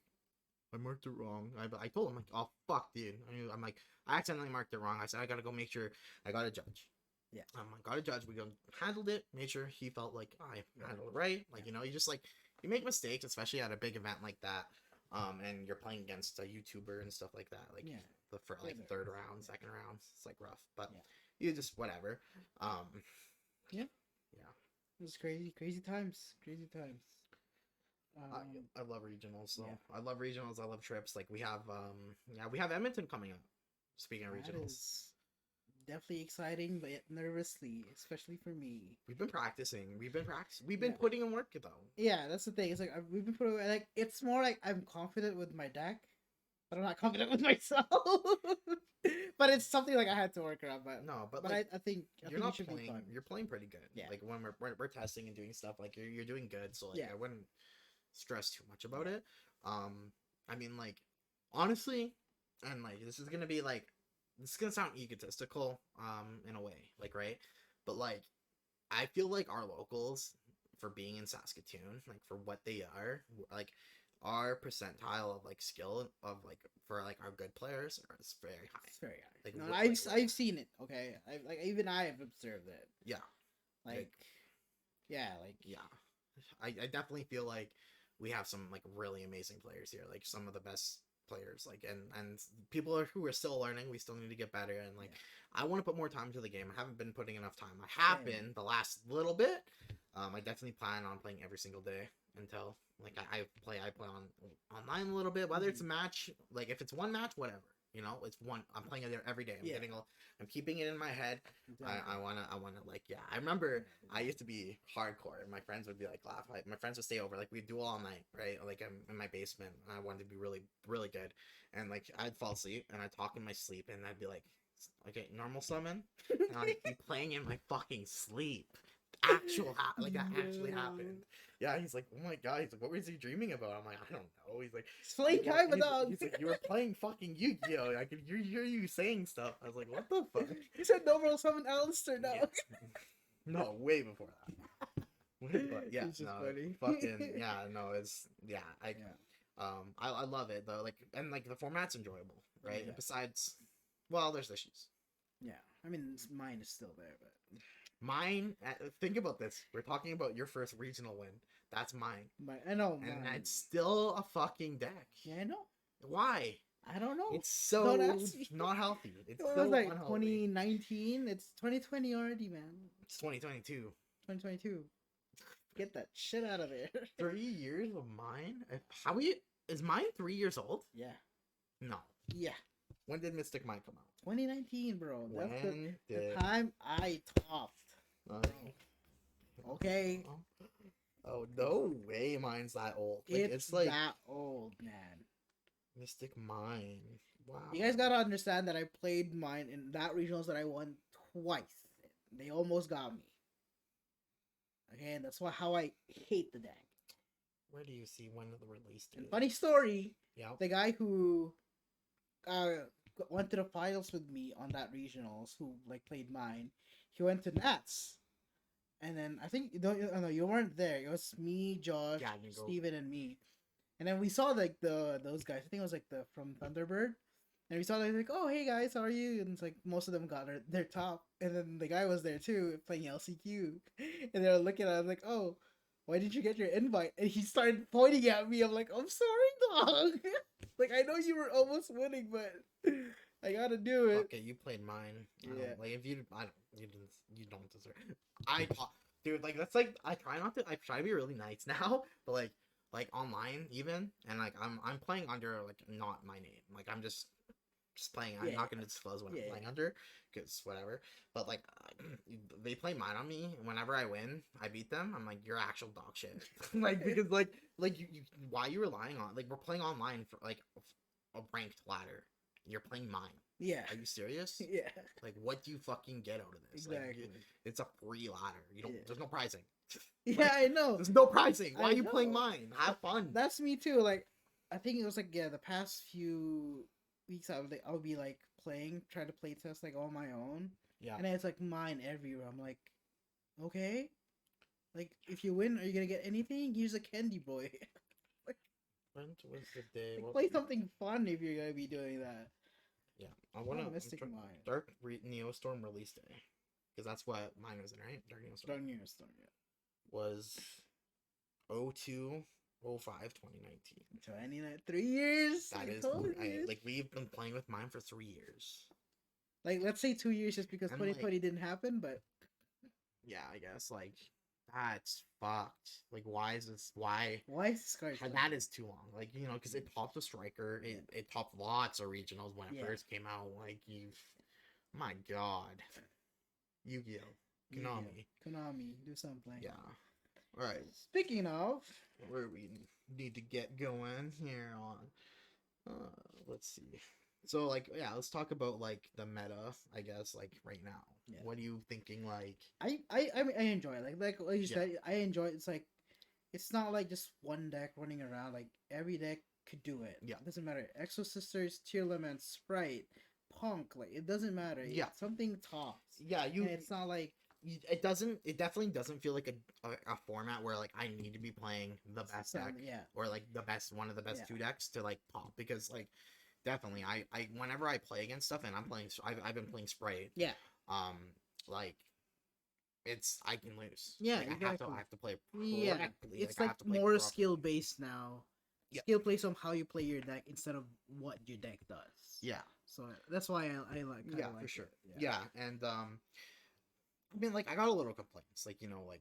"I marked it wrong." I told him like, "Oh fuck, dude." I'm like, "I accidentally marked it wrong." I said, "I gotta go make sure I got a judge." Yeah. I got a judge. We handled it. Made sure he felt like I handled it right. Like you just like you make mistakes, especially at a big event like that. And you're playing against a YouTuber and stuff like that. Like for like third round, second round, it's like rough. But you just whatever. Yeah. It was crazy times. I love regionals. So I love regionals. I love trips. Like we have Edmonton coming up. Speaking of regionals. Definitely exciting, but yet nervously, especially for me. We've been practicing. We've been putting in work though. Yeah, that's the thing. It's like we've been putting like it's more like I'm confident with my deck, but I'm not confident with myself. But it's something like I had to work around. But like, I think you're not playing. You're playing pretty good. Yeah. Like when we're testing and doing stuff, like you're doing good. So like I wouldn't stress too much about it. I mean like honestly, and like this is gonna sound egotistical, in a way, like, right? But, like, I feel like our locals, for being in Saskatoon, like, for what they are, like, our percentile of, like, skill of, like, for, like, our good players is very high. It's very high. Like, no, I've seen it, okay? Even I have observed it. Yeah. I definitely feel like we have some, like, really amazing players here. Like, some of the best players, like and people who are still learning. We still need to get better, and like I want to put more time to the game. I haven't been putting enough time. I have been the last little bit. I definitely plan on playing every single day until like I play on online a little bit, whether it's a match, like if it's one match, whatever, it's one. I'm playing it every day. I'm keeping it in my head. I wanna like I remember I used to be hardcore, and my friends would be like laugh. My friends would stay over, like we'd do all night, right? Like I'm in my basement, and I wanted to be really really good, and like I'd fall asleep, and I'd talk in my sleep, and I'd be like, okay, normal summon, and I'd be playing in my fucking sleep. That actually happened. Yeah, he's like, oh my god. He's like, what was he dreaming about? I'm like, I don't know. He's like, playing Kaiba Dog. He's like, you were playing fucking Yugioh. I could hear you saying stuff. I was like, what the fuck? He said no more summon Alistair now. Yeah. No, way before that. But yeah, it's just funny. Fucking I love it though. Like, and like the format's enjoyable, right? Yeah. Besides, well, there's issues. Yeah, I mean, mine is still there, but. Mine, think about this. We're talking about your first regional win. That's mine. I know. And it's still a fucking deck. Yeah, I know. Why? I don't know. It's so not healthy. It's so like unhealthy. 2019. It's 2020 already, man. It's 2022. 2022. Get that shit out of there. 3 years of mine? Is mine 3 years old? Yeah. No. Yeah. When did Mystic Mind come out? 2019, bro. That's the did... time I topped. Okay. Oh, no way mine's that old. Like, it's like that old, man. Mystic Mind. Wow. You guys gotta understand that I played mine in that regionals that I won twice. They almost got me. Okay, and that's how I hate the deck. Where do you see when the release date? Funny story. Yeah. The guy who went to the finals with me on that regionals, who like played mine, he went to Nats, and then I think you weren't there. It was me, Josh, Steven, and me, and then we saw like those guys. I think it was like from Thunderbird, and we saw like, oh hey guys, how are you? And it's like most of them got their top, and then the guy was there too playing LCQ, and they were looking at him like, oh, why did you get your invite? And he started pointing at me. I'm like, I'm sorry, dog. Like, I know you were almost winning, but I gotta do it. Okay, you played mine. Yeah. Like, if you don't deserve it. Dude, like, that's like, I try to be really nice now, but like online even, and like, I'm playing under, like, not my name. Like, I'm just just playing. I'm not going to disclose what I'm playing under, because whatever. But like, they play mine on me. Whenever I win, I beat them. I'm like, you're actual dog shit. Like, because like you, why are you relying on, like, we're playing online for like a ranked ladder. You're playing mine. Yeah. Are you serious? Yeah. Like, what do you fucking get out of this? Exactly. Like, it's a free ladder. You don't. There's no prizing. Yeah, like, I know. There's no pricing. Why are you playing mine? Have fun. That's me too. Like, I think it was like the past few weeks I'll be like try to play test like on my own. Yeah. And it's like mine everywhere. I'm like, okay, like if you win, are you gonna get anything? Use a candy boy. Like, when was the day? Like, play something fun if you're gonna be doing that. Yeah, I want to Mystic Mine. Dark Neostorm release day, because that's what mine was in, right? Dark Neostorm. Dark Neostorm, yeah. Was 02/05/2019. 3 years. That is, like, we've been playing with mine for 3 years. Like, let's say 2 years just because 2020 didn't happen, but yeah, I guess like that's fucked. Like, why is this card? That is too long. Like, you know, because it topped the striker. It topped lots of regionals when it first came out. Like, my god, Yu-Gi-Oh, Konami, do something. Yeah. All right. Speaking of, where we need to get going here on, let's see. So, like, yeah, let's talk about like the meta, I guess, like right now. Yeah. What are you thinking? Like, I enjoy it. Like you said, I enjoy it. It's like, it's not like just one deck running around. Like, every deck could do it. Yeah, it doesn't matter. Exo Sisters, Tier Limit, Sprite, Punk, like, it doesn't matter. Yeah, something tops. Yeah, and it's not like it definitely doesn't feel like a format where like I need to be playing the best deck, or like one of the best two decks to like pop, because like definitely I whenever I play against stuff, and I've been playing Sprite, like, I can lose. Yeah, like, exactly. I have to play correctly. It's like more skill based now. Yeah. Skill based on how you play your deck instead of what your deck does. Yeah. So that's why I like. Yeah, for sure. Yeah, and I mean, like, I got a little complaints, like, you know, like,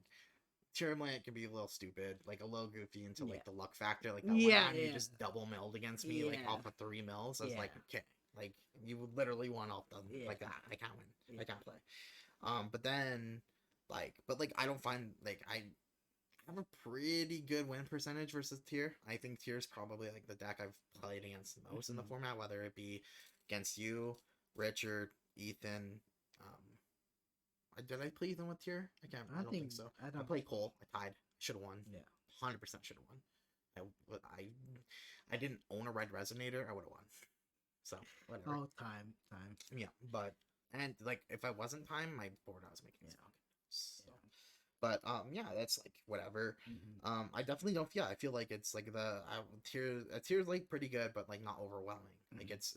Cherryland can be a little stupid, like a little goofy into like the luck factor, like that one time you just double milled against me, like off of 3 mills. I was like, okay, like, you literally won off them like that. I can't win. I can't play. But then, like, I don't find, like, I have a pretty good win percentage versus Tier. I think Tier is probably like the deck I've played against the most in the format, whether it be against you, Richard, Ethan. Did I play Ethan with Tier? I don't think so. I played Cole. I tied. Should have won. Yeah, 100% should have won. I didn't own a red resonator. I would have won. So whatever. Oh, time. Yeah, but and like if I wasn't time, my board I was making is not good. So. But yeah, that's like whatever. I definitely don't. Yeah, I feel like it's like the tier's like pretty good, but like not overwhelming. Like it's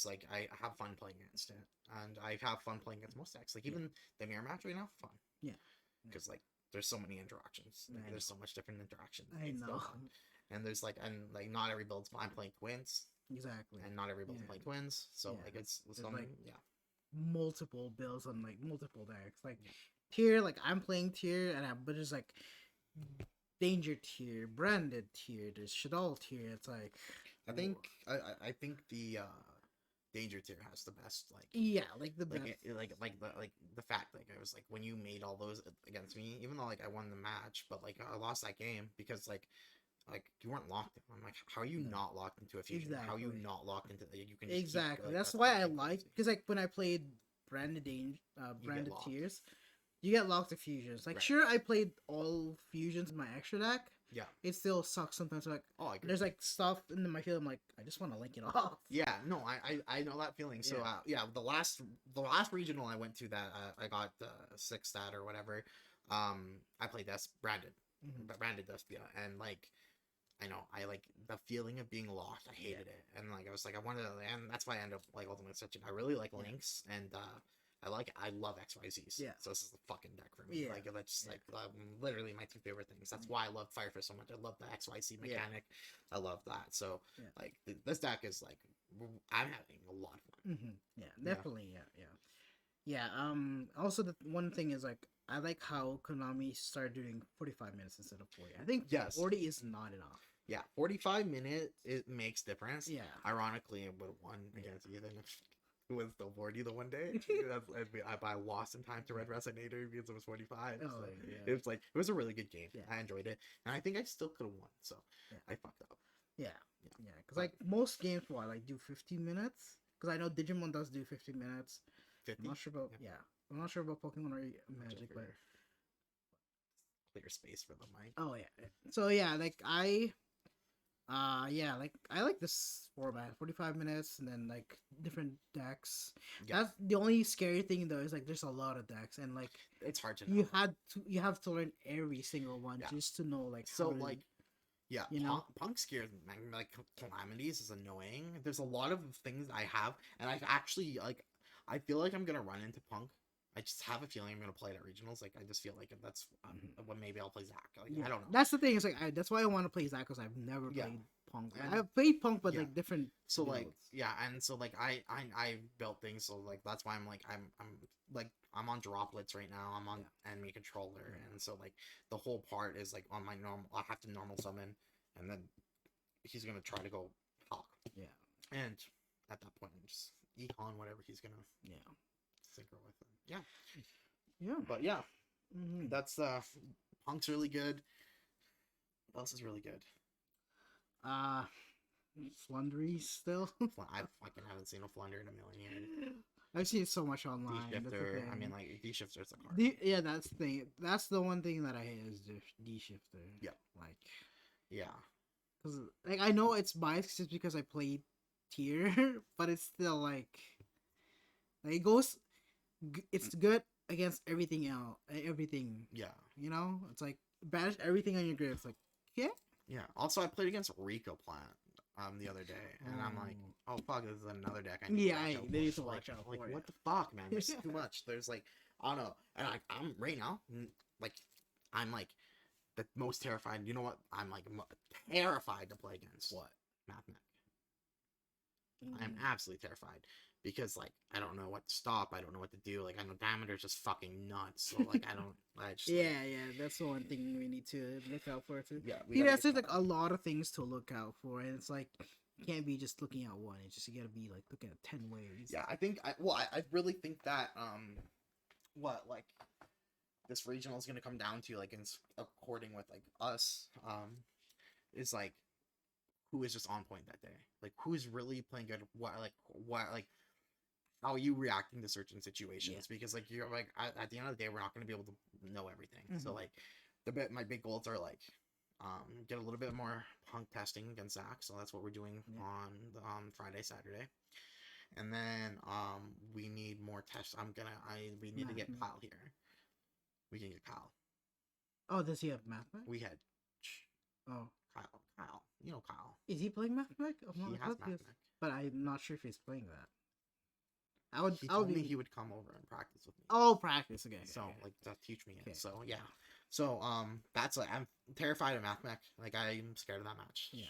like I have fun playing against it, and I have fun playing against most decks. Like even the mirror match right now, fun. Yeah, because like there's so many interactions. Like, there's so much different interactions. I know. And there's like not every build's I'm playing twins. Exactly. And not every build's playing twins. So like it's like multiple builds on like multiple decks. Like Tier, like I'm playing Tier, but there's like Danger Tier, Branded Tier, there's Shadal Tier. It's like I think the Danger Tier has the best, like like the best, like the fact, like I was like, when you made all those against me, even though like I won the match, but like I lost that game because like you weren't locked in. I'm like, how are you not locked into a fusion? Exactly. How are you not locked into you can exactly. That's why I like, because like when I played Branded Tiers, you get locked to fusions. Like, sure, I played all fusions in my extra deck. Yeah, it still sucks sometimes. Like, there's like stuff in my field. I'm like, I just want to link it off. Yeah, no, I know that feeling. So the last regional I went to that I got 6 stat or whatever. I played Branded Despia, and like, I know I like the feeling of being locked. I hated it, and like I was like, I wanted to, and that's why I ended up like ultimately switching. I really like links, and I love XYZs. Yeah. So this is the fucking deck for me. Like that's like literally my 2 favorite things. That's why I love Firefist so much. I love the XYZ mechanic. I love that. So like this deck is like, I'm having a lot of fun. Yeah, definitely. Yeah. Also, the one thing is like, I like how Konami started doing 45 minutes instead of 40. I think 40 is not enough. Yeah, 45 minutes, it makes difference. Yeah. Ironically, it would have won against Ethan if it was still 40 the one day. I lost in time to Red Resonator because it was 45. Oh, So yeah. it was like, it was a really good game. Yeah. I enjoyed it. And I think I still could have won. So Yeah. I fucked up. Yeah. Because like most games, like do 15 minutes. Because I know Digimon does do 15 minutes. 50? I'm not sure about I'm not sure about Pokemon or Magic, but clear space for the mic. Oh yeah. So yeah, like I like this format, 45 minutes, and then like different decks. Yeah. That's the only scary thing though, is like there's a lot of decks, and like it's hard to know. You have to learn every single one just to know like so like yeah, you know, punk scares me. Like calamities is annoying. There's a lot of things I have, and I've actually like I feel like I'm gonna run into punk. I just have a feeling I'm gonna play it at regionals. Like I just feel like that's what maybe I'll play Zach. Like I don't know. That's the thing. Is like that's why I want to play Zach, because I've never played punk. I've played punk, but like different. So like and so like I built things. So like that's why I'm I'm on droplets right now. I'm on enemy controller, and so like the whole part is like on my normal. I have to normal summon, and then he's gonna try to go hawk. Yeah. And at that point, I'm just econ whatever he's gonna synchro with him. Yeah. But yeah, that's punk's really good. What else is really good? Flundery still. I fucking haven't seen a Flunder in a million years. I've seen so much online. D-shifter. I mean, like D-shifter's a card. That's the thing. That's the one thing that I hate is D-shifter. Yeah. Like. Yeah. Because like I know it's biased just because I played tier, but it's still like it goes. It's good against everything else. Everything. Yeah. You know, it's like banish everything on your grave. It's like yeah. Also, I played against Rico Plant the other day, and I'm like, oh fuck, this is another deck. I need to watch out. Like what the fuck, man? There's too much. There's like I don't know, and I'm right now like I'm like the most terrified. You know what? I'm like terrified to play against what Mathmech. I'm absolutely terrified. Because like I don't know what to stop, I don't know what to do. Like I know Diameter's just fucking nuts. So like I just that's the one thing we need to look out for too. Yeah, there's like a lot of things to look out for, and it's like you can't be just looking at one. It's just you gotta be like looking at 10 ways. Yeah, I think I really think that what like this regional is gonna come down to like according with like us is like who is just on point that day. Like who's really playing good. What how are you reacting to certain situations? Because like you're like at the end of the day we're not going to be able to know everything. So like my big goals are like get a little bit more punk testing against Zach, so that's what we're doing on Friday, Saturday. And then we need more tests. We need to get Kyle here. We can get Kyle. Oh, does he have Math? We had Kyle. You know Kyle. Is he playing Math? He has Math, but I'm not sure if he's playing that. He told me he would come over and practice with me. Oh, practice again. So like to teach me it. So yeah. So that's like I'm terrified of Mathmech. Like I'm scared of that match. Yeah.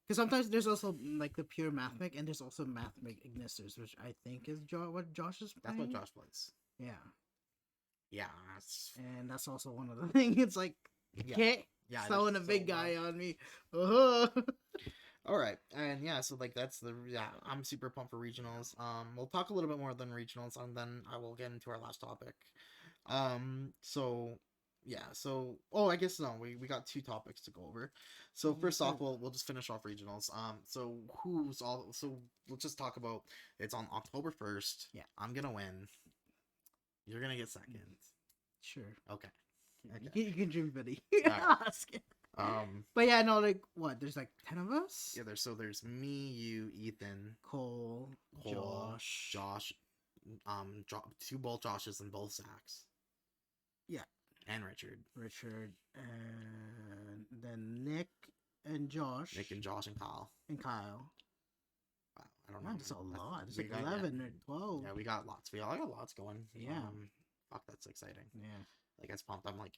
Because sometimes there's also like the pure Mathmech, and there's also Mathmech Ignisters, which I think is what Josh is playing. That's what Josh plays. Yeah. Yeah. And that's also one of the things. It's like throwing a big guy on me. All right, and so like that's I'm super pumped for regionals. We'll talk a little bit more than regionals, and then I will get into our last topic. I guess no, we got 2 topics to go over. So first off, we'll just finish off regionals. So let's just talk about it's on October 1st. Yeah, I'm gonna win. You're gonna get second. Sure. Okay. You can dream, buddy. But yeah, no, like what? There's like 10 of us. Yeah, there's me, you, Ethan, Cole, Josh, 2 both Joshes and both Zachs. Yeah, and Richard, and then Nick and Josh, and Kyle. Wow, I don't know. That's a lot. It's like 11 or 12. Yeah, we got lots. We all got lots going. Yeah. Fuck, that's exciting. Yeah. Like that's pumped. I'm like,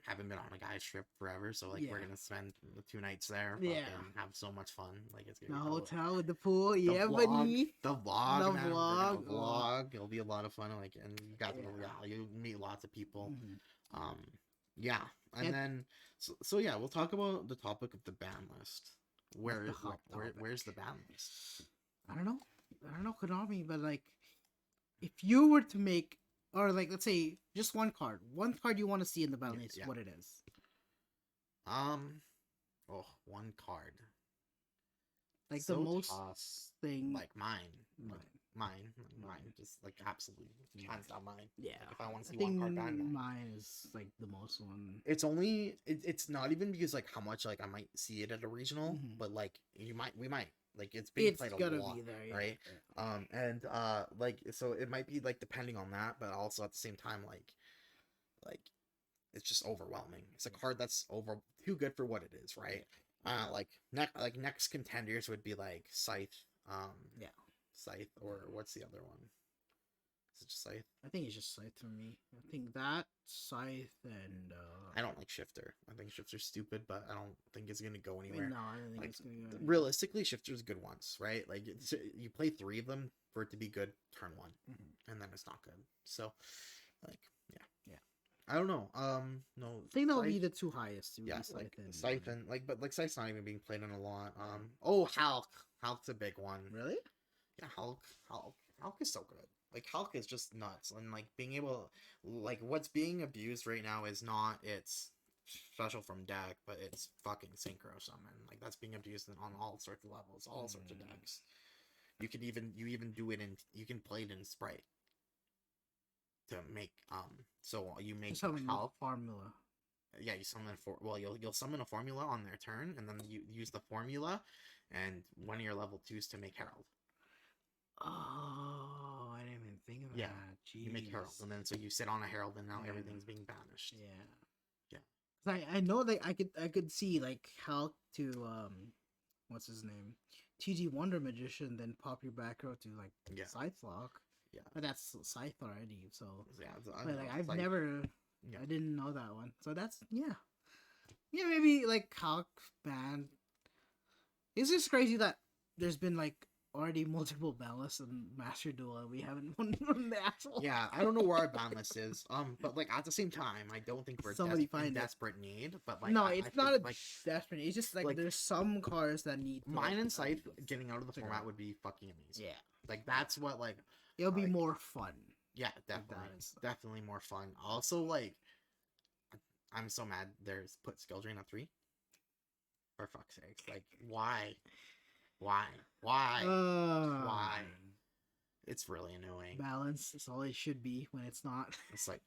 haven't been on a guy's trip forever, so like we're gonna spend 2 nights there. And have so much fun. Like it's gonna be the hotel with the pool. Buddy. The vlog. The vlog. It'll be a lot of fun. Like, and you got you meet lots of people. Yeah, and then so yeah, we'll talk about the topic of the ban list. Where's the ban list? I don't know Konami, but like, if you were to make, or like, let's say just one card you want to see in the ban list, what it is. One card. Like so the most thing, like mine. Just like absolutely hands down mine. Yeah, like if I want to see one card ban, mine is like the most one. It's only it's not even because like how much like I might see it at a regional, but like we might like it's being played a lot, be there, right? Yeah. And like so it might be like depending on that, but also at the same time like it's just overwhelming. It's a card that's too good for what it is, right? Like next contenders would be like Scythe, Scythe, or what's the other one? Is it just Scythe? I think it's just Scythe for me. I think that Scythe and I don't like Shifter. I think Shifter's stupid, but I don't think it's gonna go anywhere. No, I don't think it's gonna go anywhere. Realistically, Shifter's good once, right? Like you play 3 of them for it to be good turn 1, and then it's not good. So, like, yeah. I don't know. No, I think that'll be the 2 highest. Scythe and but Scythe's not even being played in a lot. Hulk. Hulk's a big one. Really? Yeah, Hulk is so good. Like Hulk is just nuts, and like being able, like what's being abused right now is not its special from deck, but it's fucking synchro summon. Like that's being abused on all sorts of levels, all sorts of decks. You even do it you can play it in Sprite to make so you make Hulk formula. Yeah, you summon you'll summon a formula on their turn, and then you use the formula and one of your level 2s to make Herald. Oh, I didn't even think of that. Jeez. You make Herald, and then so you sit on a Herald, and now everything's being banished. I know that I could see like Hulk to what's his name, TG Wonder Magician, then pop your back row to like Scythe Lock. Yeah, but that's Scythe already. So but like I've never, I didn't know that one. So that's maybe like Hulk ban. It's just crazy that there's been like already multiple ban lists in Master Duel and we haven't won the actual. Yeah, I don't know where our ban list is. But like at the same time, I don't think we're in desperate need. But like no, it's not a desperate need. It's just like there's some cards that need. Mine and Scythe getting out of the format would be fucking amazing. Yeah, like that's what like it'll be more fun. Yeah, definitely more fun. Also, like I'm so mad there's put Skill Drain at 3. For fuck's sake, like why? It's really annoying. Balance is all it should be when it's not. It's like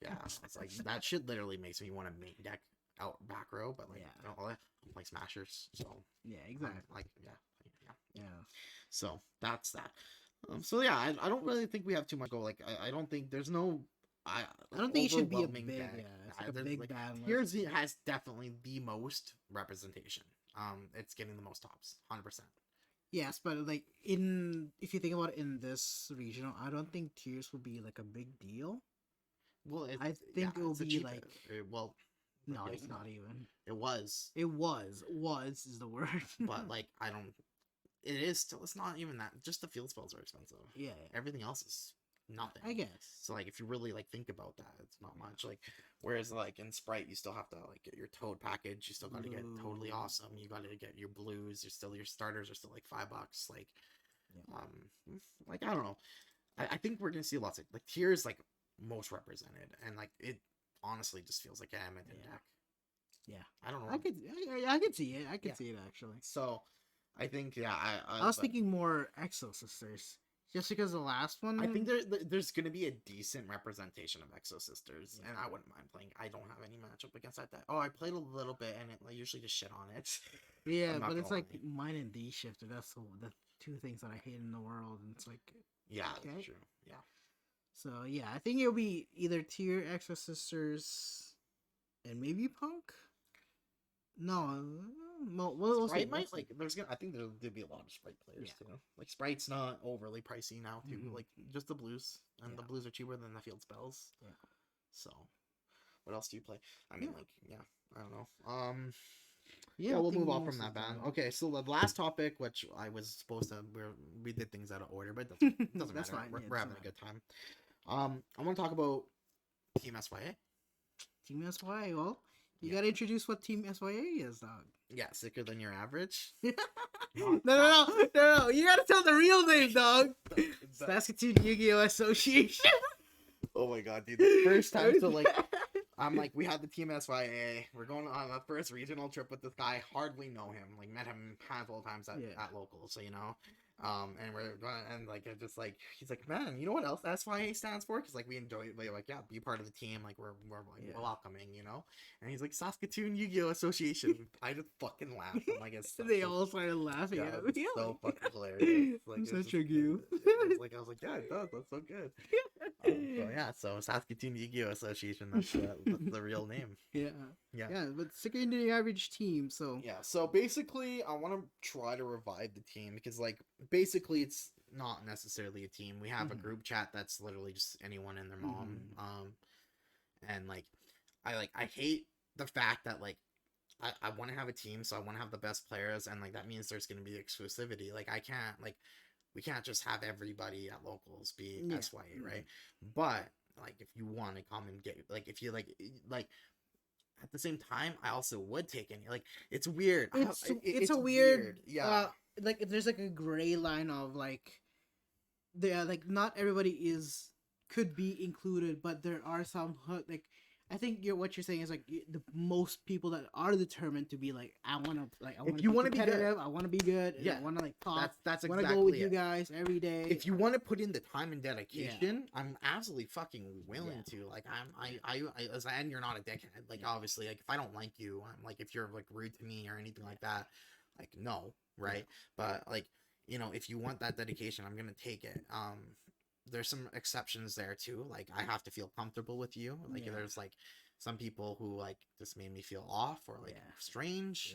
that shit literally makes me want to main deck out back row, but like I play Smashers, so exactly. So that's that. So yeah, I don't really think we have too much go. Like I don't think there's no. I don't think it should be a big deck. It's like a big bad list. Here's it has definitely the most representation. It's getting the most tops, 100%. Yes, but like if you think about it in this regional, I don't think tiers will be like a big deal. Well, I think it will be like no, it's not even. It was is the word. But like I don't. It is still. It's not even that. Just the field spells are expensive. Yeah. Everything else is nothing, I guess. So like if you really like think about that, it's not much. Like whereas like in Sprite you still have to like get your Toad package, you still got to get Totally Awesome, you got to get your blues, your starters are still like $5. Like I don't know. I think we're gonna see lots of like tiers like most represented, and like it honestly just feels like I'm in deck. Yeah, I don't know. I could see it. I could see it actually. So I think I was thinking more Exo Sisters. Just because the last one, I think there's going to be a decent representation of Exo Sisters, and I wouldn't mind playing. I don't have any matchup against that. Oh, I played a little bit, and I usually just shit on it. Yeah, but it's like mine and D Shifter. That's the 2 things that I hate in the world, and it's like that's true. Yeah. So yeah, I think it'll be either tier Exo Sisters, and maybe Punk. No, Sprite might like. I think there'll be a lot of Sprite players too. Like Sprite's not overly pricey now too. Like just the blues, and the blues are cheaper than the field spells. Yeah. So, what else do you play? I mean, I don't know. We'll move on from that ban. Okay, so the last topic, which I was supposed to, we did things out of order, but it doesn't matter. Fine. We're having a good time. I want to talk about Team SYA. Team SYA. Well, You gotta introduce what Team SYA is, dog. Yeah, sicker than your average. No. You gotta tell the real name, dog. Saskatoon Yugioh Association. Oh my god, dude! The first time, so like, I'm like, we had the Team SYA. We're going on a first regional trip with this guy. Hardly know him. Like, met him a handful of times at locals. So you know. And we're going, and like, it's just like, he's like, man, you know what else SYA stands for? Because like, we enjoy it, like, yeah, be part of the team, like, we're like, welcoming, you know. And he's like, Saskatoon Yugioh Association. I just fucking laughed. I'm like, they all started laughing at me. So fucking hilarious. Like, such a goo. I was like, yeah, it does. That's so good. So yeah, so Saskatoon Yugioh Association. That's the real name. Yeah. But sicker than the average team. So yeah. So basically, I want to try to revive the team because, like, basically, it's not necessarily a team. We have a group chat that's literally just anyone and their mom. And like, I hate the fact that like, I want to have a team, so I want to have the best players, and like that means there's going to be exclusivity. Like, I can't like. We can't just have everybody at locals be SYA, right? But like, if you want to come and get, like, if you like at the same time, I also would take any. Like, it's weird. It's a weird. Yeah. Like, there's like a gray line of like, like not everybody could be included, but there are some like. I think what you're saying is like the most people that are determined to be like, I want to be competitive. I want to be good. I want to like talk. That's exactly. I want to go with you guys every day. If you want to put in the time and dedication, I'm absolutely fucking willing to. Like, and you're not a dickhead. Like, obviously, like, if I don't like you, I'm like, if you're like rude to me or anything like that, like, no, right? But like, you know, if you want that dedication, I'm gonna take it. There's some exceptions there too. Like, I have to feel comfortable with you. Like, there's like some people who like just made me feel off or like strange,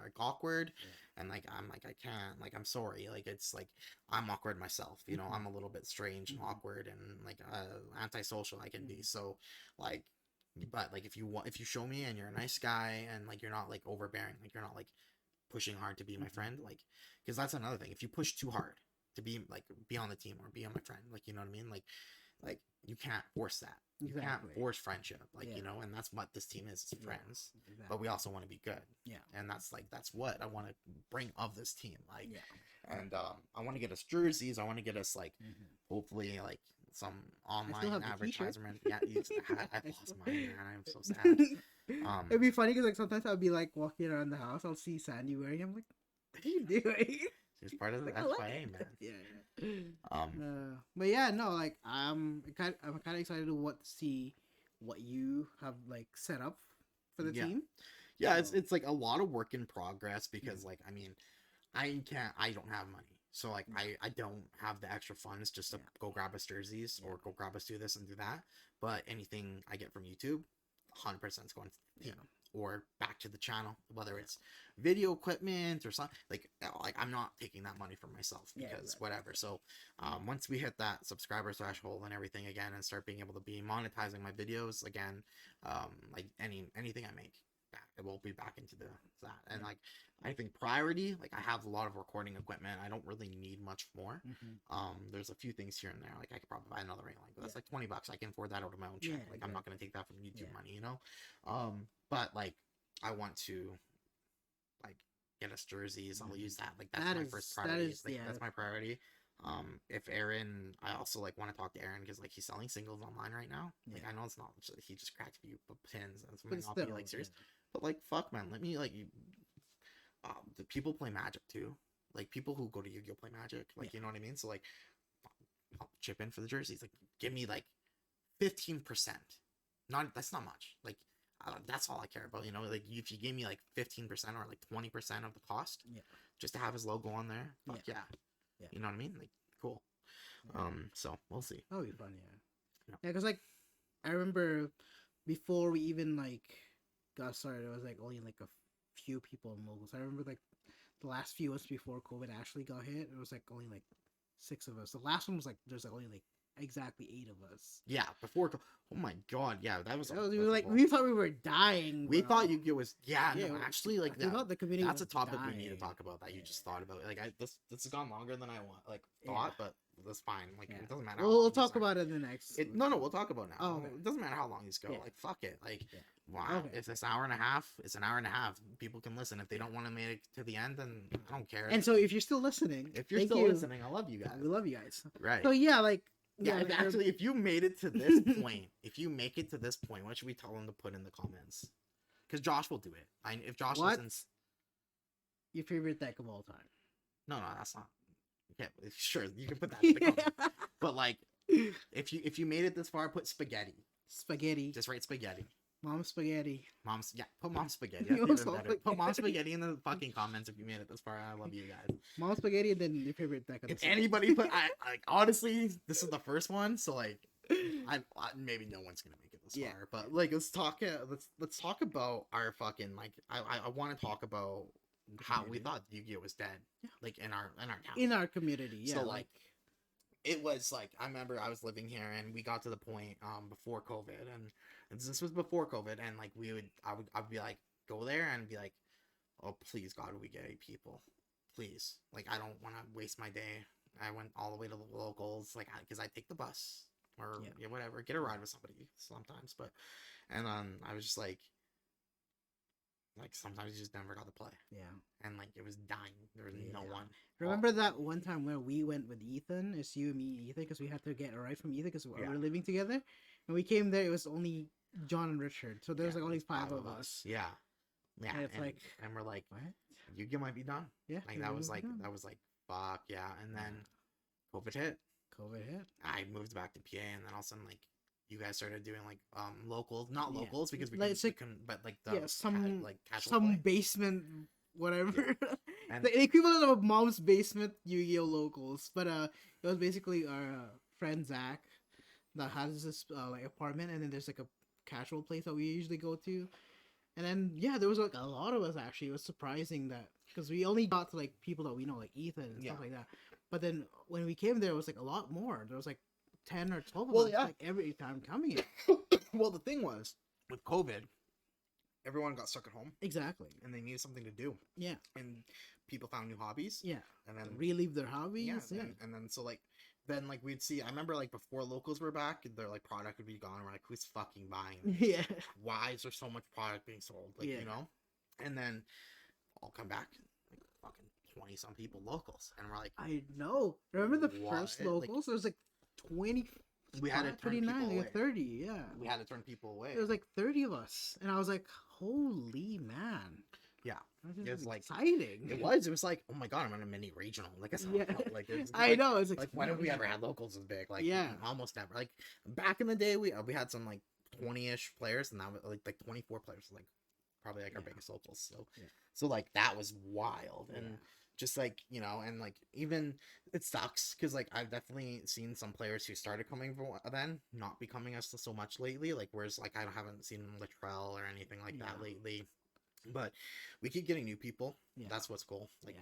like awkward, and like I'm like, I can't, like, I'm sorry. Like, it's like I'm awkward myself. You know, I'm a little bit strange and awkward and like antisocial I can be. So like, but like, if you show me and you're a nice guy and like you're not like overbearing, like you're not like pushing hard to be my friend, like, because that's another thing. If you push too hard to be on the team or be on my friend, like, you know what I mean, like you can't force that. You can't force friendship, like, you know, and that's what this team is friends. But we also want to be good, and that's what I want to bring of this team, like, and I want to get us jerseys. I want to get us like hopefully like some online advertisement. I lost mine, man. I'm so sad. It'd be funny because like sometimes I'll be like walking around the house, I'll see Sandy wearing. I'm like, what are you doing? She's part of the SYA, man. But yeah, no, like I'm kind of excited to see what you have like set up for the team. Yeah, it's like a lot of work in progress because like, I mean, I don't have money, so like I don't have the extra funds just to go grab us jerseys or go grab us do this and do that. But anything I get from YouTube, 100% is going to the team. Or back to the channel, whether it's video equipment or something, like I'm not taking that money for myself because whatever. So once we hit that subscriber threshold and everything again and start being able to be monetizing my videos again, like anything I make back, it will be back into that. And like, I think priority, like, I have a lot of recording equipment. I don't really need much more. There's a few things here and there. Like, I could probably buy another ring light, but that's like $20. I can afford that out of my own check. Like, I'm not going to take that from YouTube money, you know? But like, I want to like get us jerseys. I'll use that. Like, that's my first priority. That's my priority. If Aaron, I also like want to talk to Aaron because like he's selling singles online right now. Like, I know it's not, he just cracked a few pins and something. I'll be like serious, but like, fuck, man, let me like you. The people play Magic too. Like, people who go to Yu-Gi-Oh play Magic. Like, you know what I mean? So like, I'll chip in for the jerseys. Like, give me like 15%. That's not much. Like, that's all I care about, you know. Like, if you gave me like 15% or like 20% of the cost, just to have his logo on there, fuck yeah. You know what I mean? Like, cool. So we'll see. That'll be fun, because like I remember before we even like got started, it was like only like a few people in logos. I remember like the last few months before COVID actually got hit, it was like only like 6 of us. The last one was like there's like only like exactly 8 of us. Yeah, before. Oh my god, yeah, that was. We thought we were dying. We bro. thought Yu-Gi-Oh was Yeah, no, actually like we thought the community that's a was topic we dying. need to talk about that you just thought about. Like this has gone longer than I thought, but that's fine. Like it doesn't matter. We'll talk about it in the next. No, we'll talk about it now. Oh, okay. It doesn't matter how long these go. Like fuck it. Like wow, Okay. if it's an hour and a half, it's an hour and a half. People can listen. If they don't want to make it to the end, then I don't care. And so if you're still listening, if you're still listening, I love you guys. We love you guys. Right. So yeah, like. Yeah, actually, if you made it to this point, what should we tell them to put in the comments? Because Josh will do it. If Josh listens, your favorite deck of all time? No, that's not. Yeah, sure, you can put that in the comments. But like, if you made it this far, put spaghetti. Spaghetti. Just write spaghetti. Mom spaghetti. Put mom spaghetti. That's even better. Put mom spaghetti in the fucking comments if you made it this far. I love you guys. Mom spaghetti, and then your favorite deck. If anybody put, honestly, this is the first one, so like, maybe no one's gonna make it this far. But like, let's talk about our fucking like. I want to talk about how we thought Yu-Gi-Oh was dead. Yeah. Like in our town. In our community. Yeah. So like. It was like I remember I was living here and we got to the point before COVID and this was before COVID and like I'd be like go there and be like, oh please God, we get 8 people, please, like I don't want to waste my day. I went all the way to the locals like because I take the bus or whatever, get a ride with somebody sometimes, but and I was just like sometimes you just never got to play. Yeah. And like it was dying. There was no one. Remember that one time where we went with Ethan? It's you, me, and Ethan, because we had to get a ride from Ethan because we were living together. And we came there, it was only John and Richard. So there was like only 5 of us. Yeah. Yeah. And it's and we're like, what? Yu-Gi-Oh might be done. Yeah. Like that was like fuck yeah. And then COVID hit. I moved back to PA and then all of a sudden like you guys started doing like locals, not locals because we couldn't, but like some play. Basement whatever. Yeah. And the equivalent of Mom's Basement Yu-Gi-Oh locals, but it was basically our friend Zach that has this like apartment, and then there's like a casual place that we usually go to, and then there was like a lot of us actually. It was surprising that because we only got to like people that we know like Ethan and stuff like that, but then when we came there it was like a lot more. There was like 10 or 12 of us like every time coming in. Well, the thing was with COVID, everyone got stuck at home. Exactly. And they needed something to do. Yeah. And people found new hobbies. Yeah. And then relive their hobbies. Yeah. And then so like then like we'd see I remember like before locals were back, their like product would be gone. We're like, who's fucking buying this? Yeah. Why is there so much product being sold? Like, you know? And then I'll come back like fucking 20 some people locals. And we're like, I know. Remember the first locals? There was like 20. We had to turn 29, people away. 30, yeah. We had to turn people away. There was like 30 of us, and I was like, "Holy man!" Yeah, it was like exciting. It was like, oh my god, I'm in a mini regional. Like it's like I know. It's like when have we ever had locals as big? Like almost never. Like back in the day, we had some like 20-ish players, and now like 24 players, like probably like our biggest locals. So like that was wild and. Just like, you know, and like even it sucks because like I've definitely seen some players who started coming for then not becoming us so much lately. Like whereas like I haven't seen Latrell or anything like that lately, but we keep getting new people. That's what's cool. Like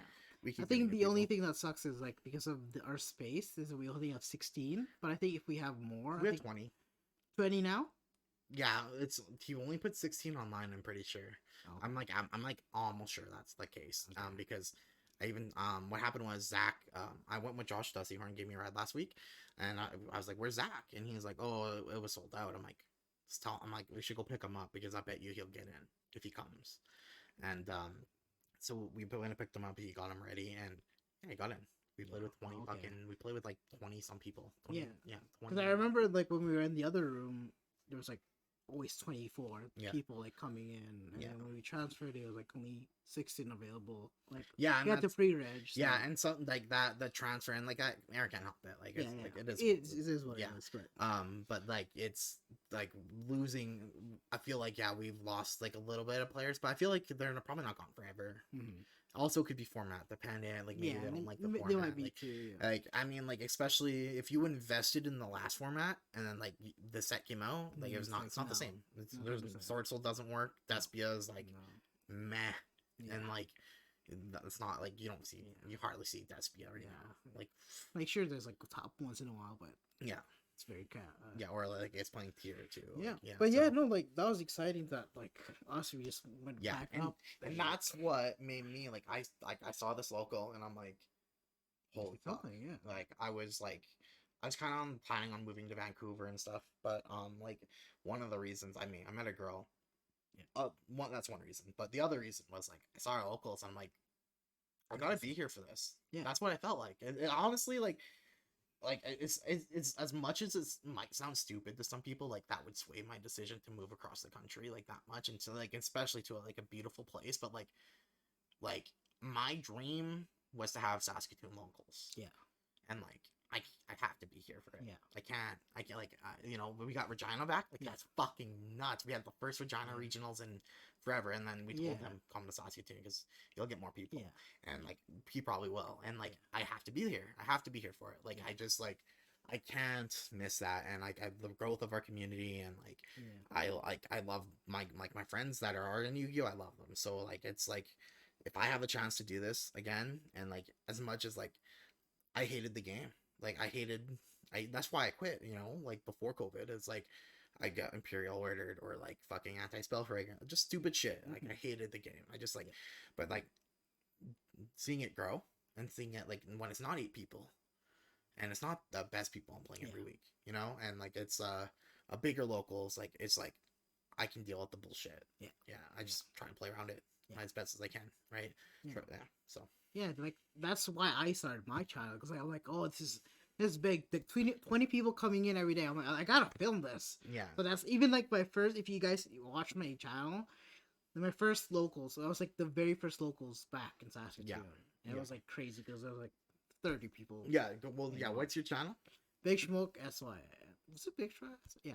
we keep. I think the only thing that sucks is like because of our space is we only have 16. But I think if we have more, we have 20. 20 now. Yeah, it's he only put 16 online. I'm pretty sure. Oh. I'm like almost sure that's the case. Okay. Because. I even what happened was Zach I went with Josh Dusty Horn gave me a ride last week and I was like, where's Zach? And he was like, oh, it was sold out. I'm like, we should go pick him up because I bet you he'll get in if he comes. And so we went and picked him up. He got him ready and he got in. We played with 20 we played with like 20 some people. 20, yeah. Because I remember like when we were in the other room there was like always 24 people like coming in, and then when we transferred it was like only 16 available. Like you had to pre-reg. So. Yeah, and something like that, the transfer, and like Eric can't help it. Like it's like it is what it is. But like it's like losing. I feel like we've lost like a little bit of players, but I feel like they're probably not gone forever. Mm-hmm. Also could be format dependent, like maybe they don't like the format. They might be like, too, like I mean, like especially if you invested in the last format and then like the set came out, like it's not the same. There's Sword Soul doesn't work. Despia is like meh, and like it's not like you hardly see Despia right now. Like sure there's like top once in a while, but it's very kind. Yeah, or like it's playing tier 2. Yeah, like, but so, yeah, no, like that was exciting that like us we just went back up, and that's what made me like I saw this local and I'm like, holy fuck, yeah. like I was kind of planning on moving to Vancouver and stuff, but like one of the reasons, I mean, I met a girl. Yeah. That's one reason, but the other reason was like I saw our locals and I'm like, I gotta be here for this. Yeah, that's what I felt like. And honestly, like it's as much as it might sound stupid to some people, like that would sway my decision to move across the country like that much, and to like especially to like a beautiful place. But like my dream was to have Saskatoon locals. Yeah, and like I have to be here for it. Yeah, I can't like you know, when we got Regina back, like that's fucking nuts. We had the first Regina regionals in forever, and then we told him come to Saskatoon because you'll get more people. Yeah, and like he probably will, and like I have to be here. I have to be here for it. Like I just like I can't miss that, and like the growth of our community, and like I love my friends that are in Yugioh. I love them. So like it's like if I have a chance to do this again, and like as much as like I hated the game. Like that's why I quit, you know, like before COVID. It's like I got Imperial ordered or like fucking anti-spell fragrant, just stupid shit. Like I hated the game. I just like, but like seeing it grow and seeing it like when it's not 8 people and it's not the best people I'm playing every week, you know, and like it's a bigger locals, like it's like I can deal with the bullshit. Yeah. I just try and play around it as best as I can, right? So. Yeah, like that's why I started my channel, because I'm like, oh, this is big. The 20 people coming in every day. I'm like, I gotta film this. Yeah. So that's even like my first. If you guys watch my channel, my first locals. So I was like the very first locals back in Saskatoon. Yeah. And it was like crazy because there was like 30 people. Yeah. Well, yeah. What's your channel? Big Smoke SY. Was it Big Smoke? Yeah.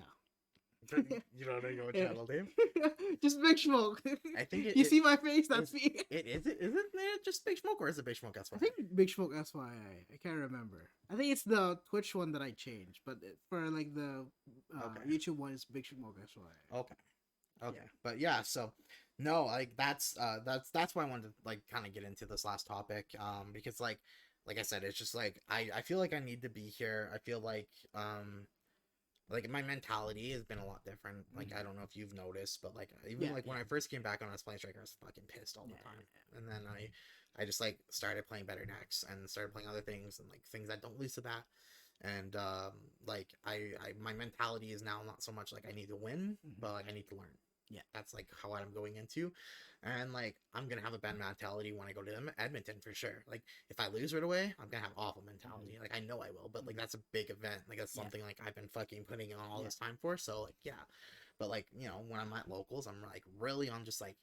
You don't know your channel name? Just Big Smoke. I think you see my face. That's me. Isn't it just Big Smoke, or is it Big Smoke SY? I think Big Smoke SY. I can't remember. I think it's the Twitch one that I changed, but for like the YouTube one, it's Big Smoke SY. Okay. But yeah, so no, like that's why I wanted to like kind of get into this last topic, because like I said, it's just like I feel like I need to be here. I feel like my mentality has been a lot different. Like I don't know if you've noticed, but like even when I first came back on Let's Play Striker, I was fucking pissed all the time. And then I just like started playing better decks and started playing other things and like things that don't lead to that. And like my mentality is now not so much like I need to win, but like I need to learn. Yeah, that's like how I'm going into, and like I'm gonna have a bad mentality when I go to Edmonton for sure. Like if I lose right away, I'm gonna have awful mentality. Like I know I will, but like that's a big event. Like that's something like I've been fucking putting on all this time for. So like but like you know when I'm at locals, I'm like really on just like,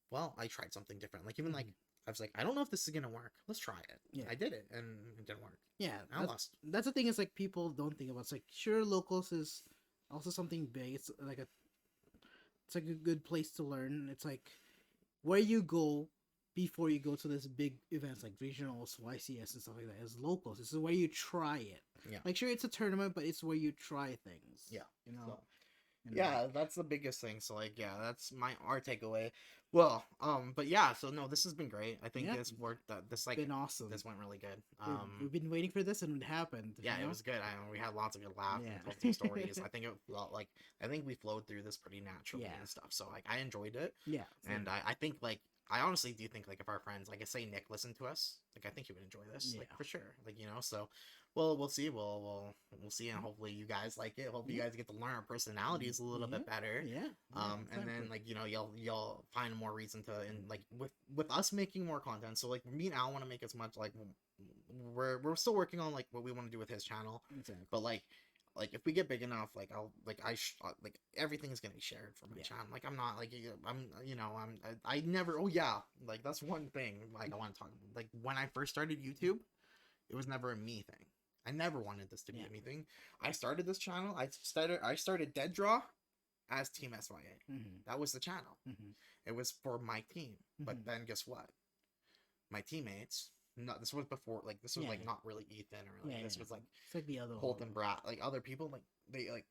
well, I tried something different. Like even like I was like, I don't know if this is gonna work. Let's try it. Yeah, I did it and it didn't work. Yeah, I lost. That's the thing is like people don't think about. It's like sure locals is also something big. It's like a good place to learn. It's like where you go before you go to this big events like regionals, YCS and stuff like that. As locals, this is where you try it. Yeah. Like sure, it's a tournament, but it's where you try things. Yeah. You know. Yeah, that's the biggest thing. So like, yeah, that's our takeaway. Well, but yeah, so no, this has been great. I think this worked. This like been awesome. This went really good. We've been waiting for this, and it happened. Yeah, it was good. We had lots of good laughs and told some stories. I think I think we flowed through this pretty naturally and stuff. So like, I enjoyed it. Yeah, and I think like I honestly do think like if our friends, like I say, Nick listened to us, like I think he would enjoy this, like for sure. Like you know, so. Well, we'll see. We'll see, and hopefully you guys like it. Hopefully you guys get to learn our personalities a little bit better. Yeah. And then like you know you'll find more reason to, and like with us making more content. So like me and Al want to make as much like we're still working on like what we want to do with his channel. Exactly. But like if we get big enough, like I'll like like everything's gonna be shared from my channel. Like I'm not like I never. Oh yeah, like that's one thing like I want to talk about. Like when I first started YouTube, it was never a me thing. I never wanted this to be anything. I started this channel. I started Dead Draw as Team SYA. That was the channel. It was for my team. But then guess what? My teammates. No, this was before. Like this was like not really Ethan or like this was like it's like the other Holt and Brat. Like other people. Like they like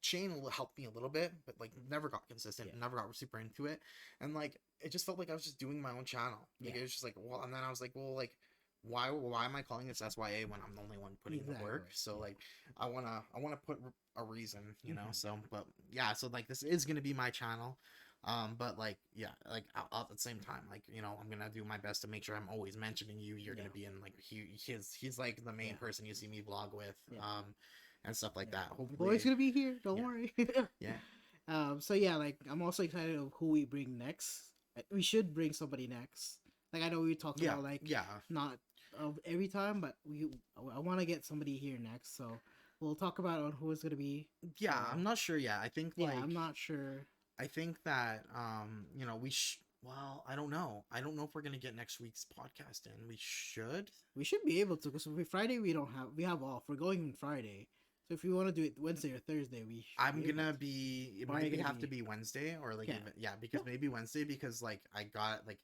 Shane helped me a little bit, but like never got consistent. Never got super into it. And like it just felt like I was just doing my own channel. Like it was just like well. And then I was like well like. why am I calling this SYA when I'm the only one putting the work? So like I wanna put a reason, you know. So but yeah, so like this is gonna be my channel. But like yeah, like at the same time, like, you know, I'm gonna do my best to make sure I'm always mentioning you. You're gonna be in like he's like the main person you see me vlog with, and stuff like that. Hopefully, always gonna be here. Don't worry. Yeah. So yeah, like I'm also excited of who we bring next. We should bring somebody next. Like I know we talked about like not of every time, but I want to get somebody here next. So we'll talk about on who it's gonna be. Yeah, I'm not sure yet. I think like I'm not sure. I think that you know, well, I don't know. I don't know if we're gonna get next week's podcast in. We should. We should be able to, because Friday we have off. We're going on Friday. So if you want to do it Wednesday or Thursday, I'm gonna be. It might have to be Wednesday or like because maybe Wednesday, because like I got like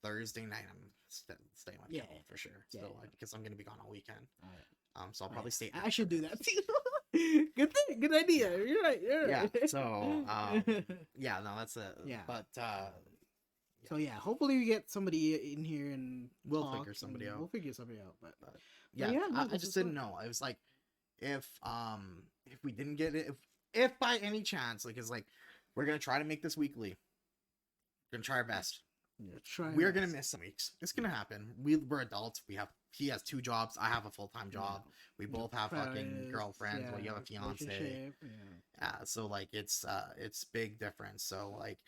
Thursday night I'm staying with people for sure. Still, like, because I'm gonna be gone all weekend. All right. So I'll probably stay. I should do that too. Good thing. Good idea. You're right. Yeah. So yeah, no, that's it. Yeah. But so yeah, hopefully we get somebody in here and we'll figure somebody out. We'll figure somebody out. But yeah, I just didn't know. I was like, if we didn't get it, if by any chance, like, it's like we're gonna try to make this weekly. We're gonna try our best. We're gonna miss some weeks. It's gonna happen. We're adults. He has 2 jobs. I have a full-time job. We both have fucking girlfriends. Well, you have a fiance. So like it's big difference. So like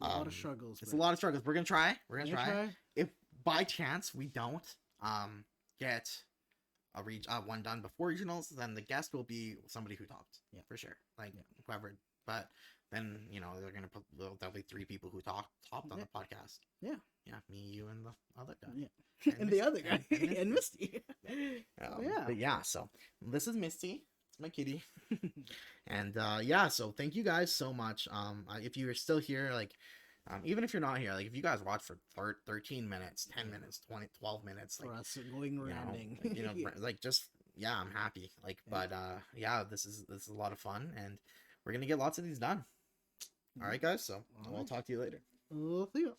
a lot of struggles. It's a lot of struggles. We're gonna try. If by chance we don't get a one done before regionals, then the guest will be somebody who talked. Yeah, for sure. Like whoever. But then, you know, there'll definitely 3 people who topped on the podcast. Yeah, me, you, and the other guy. Yeah, and the other guy, and Misty. But yeah, so this is Misty. It's my kitty. And so thank you guys so much. If you are still here, like, even if you're not here, like, if you guys watch for 13 minutes, 10 minutes, 20, 12 minutes, like, for us going rounding, like, just I'm happy. Like, but this is a lot of fun, and we're gonna get lots of these done. All right, guys. So we'll talk to you later. We'll see you.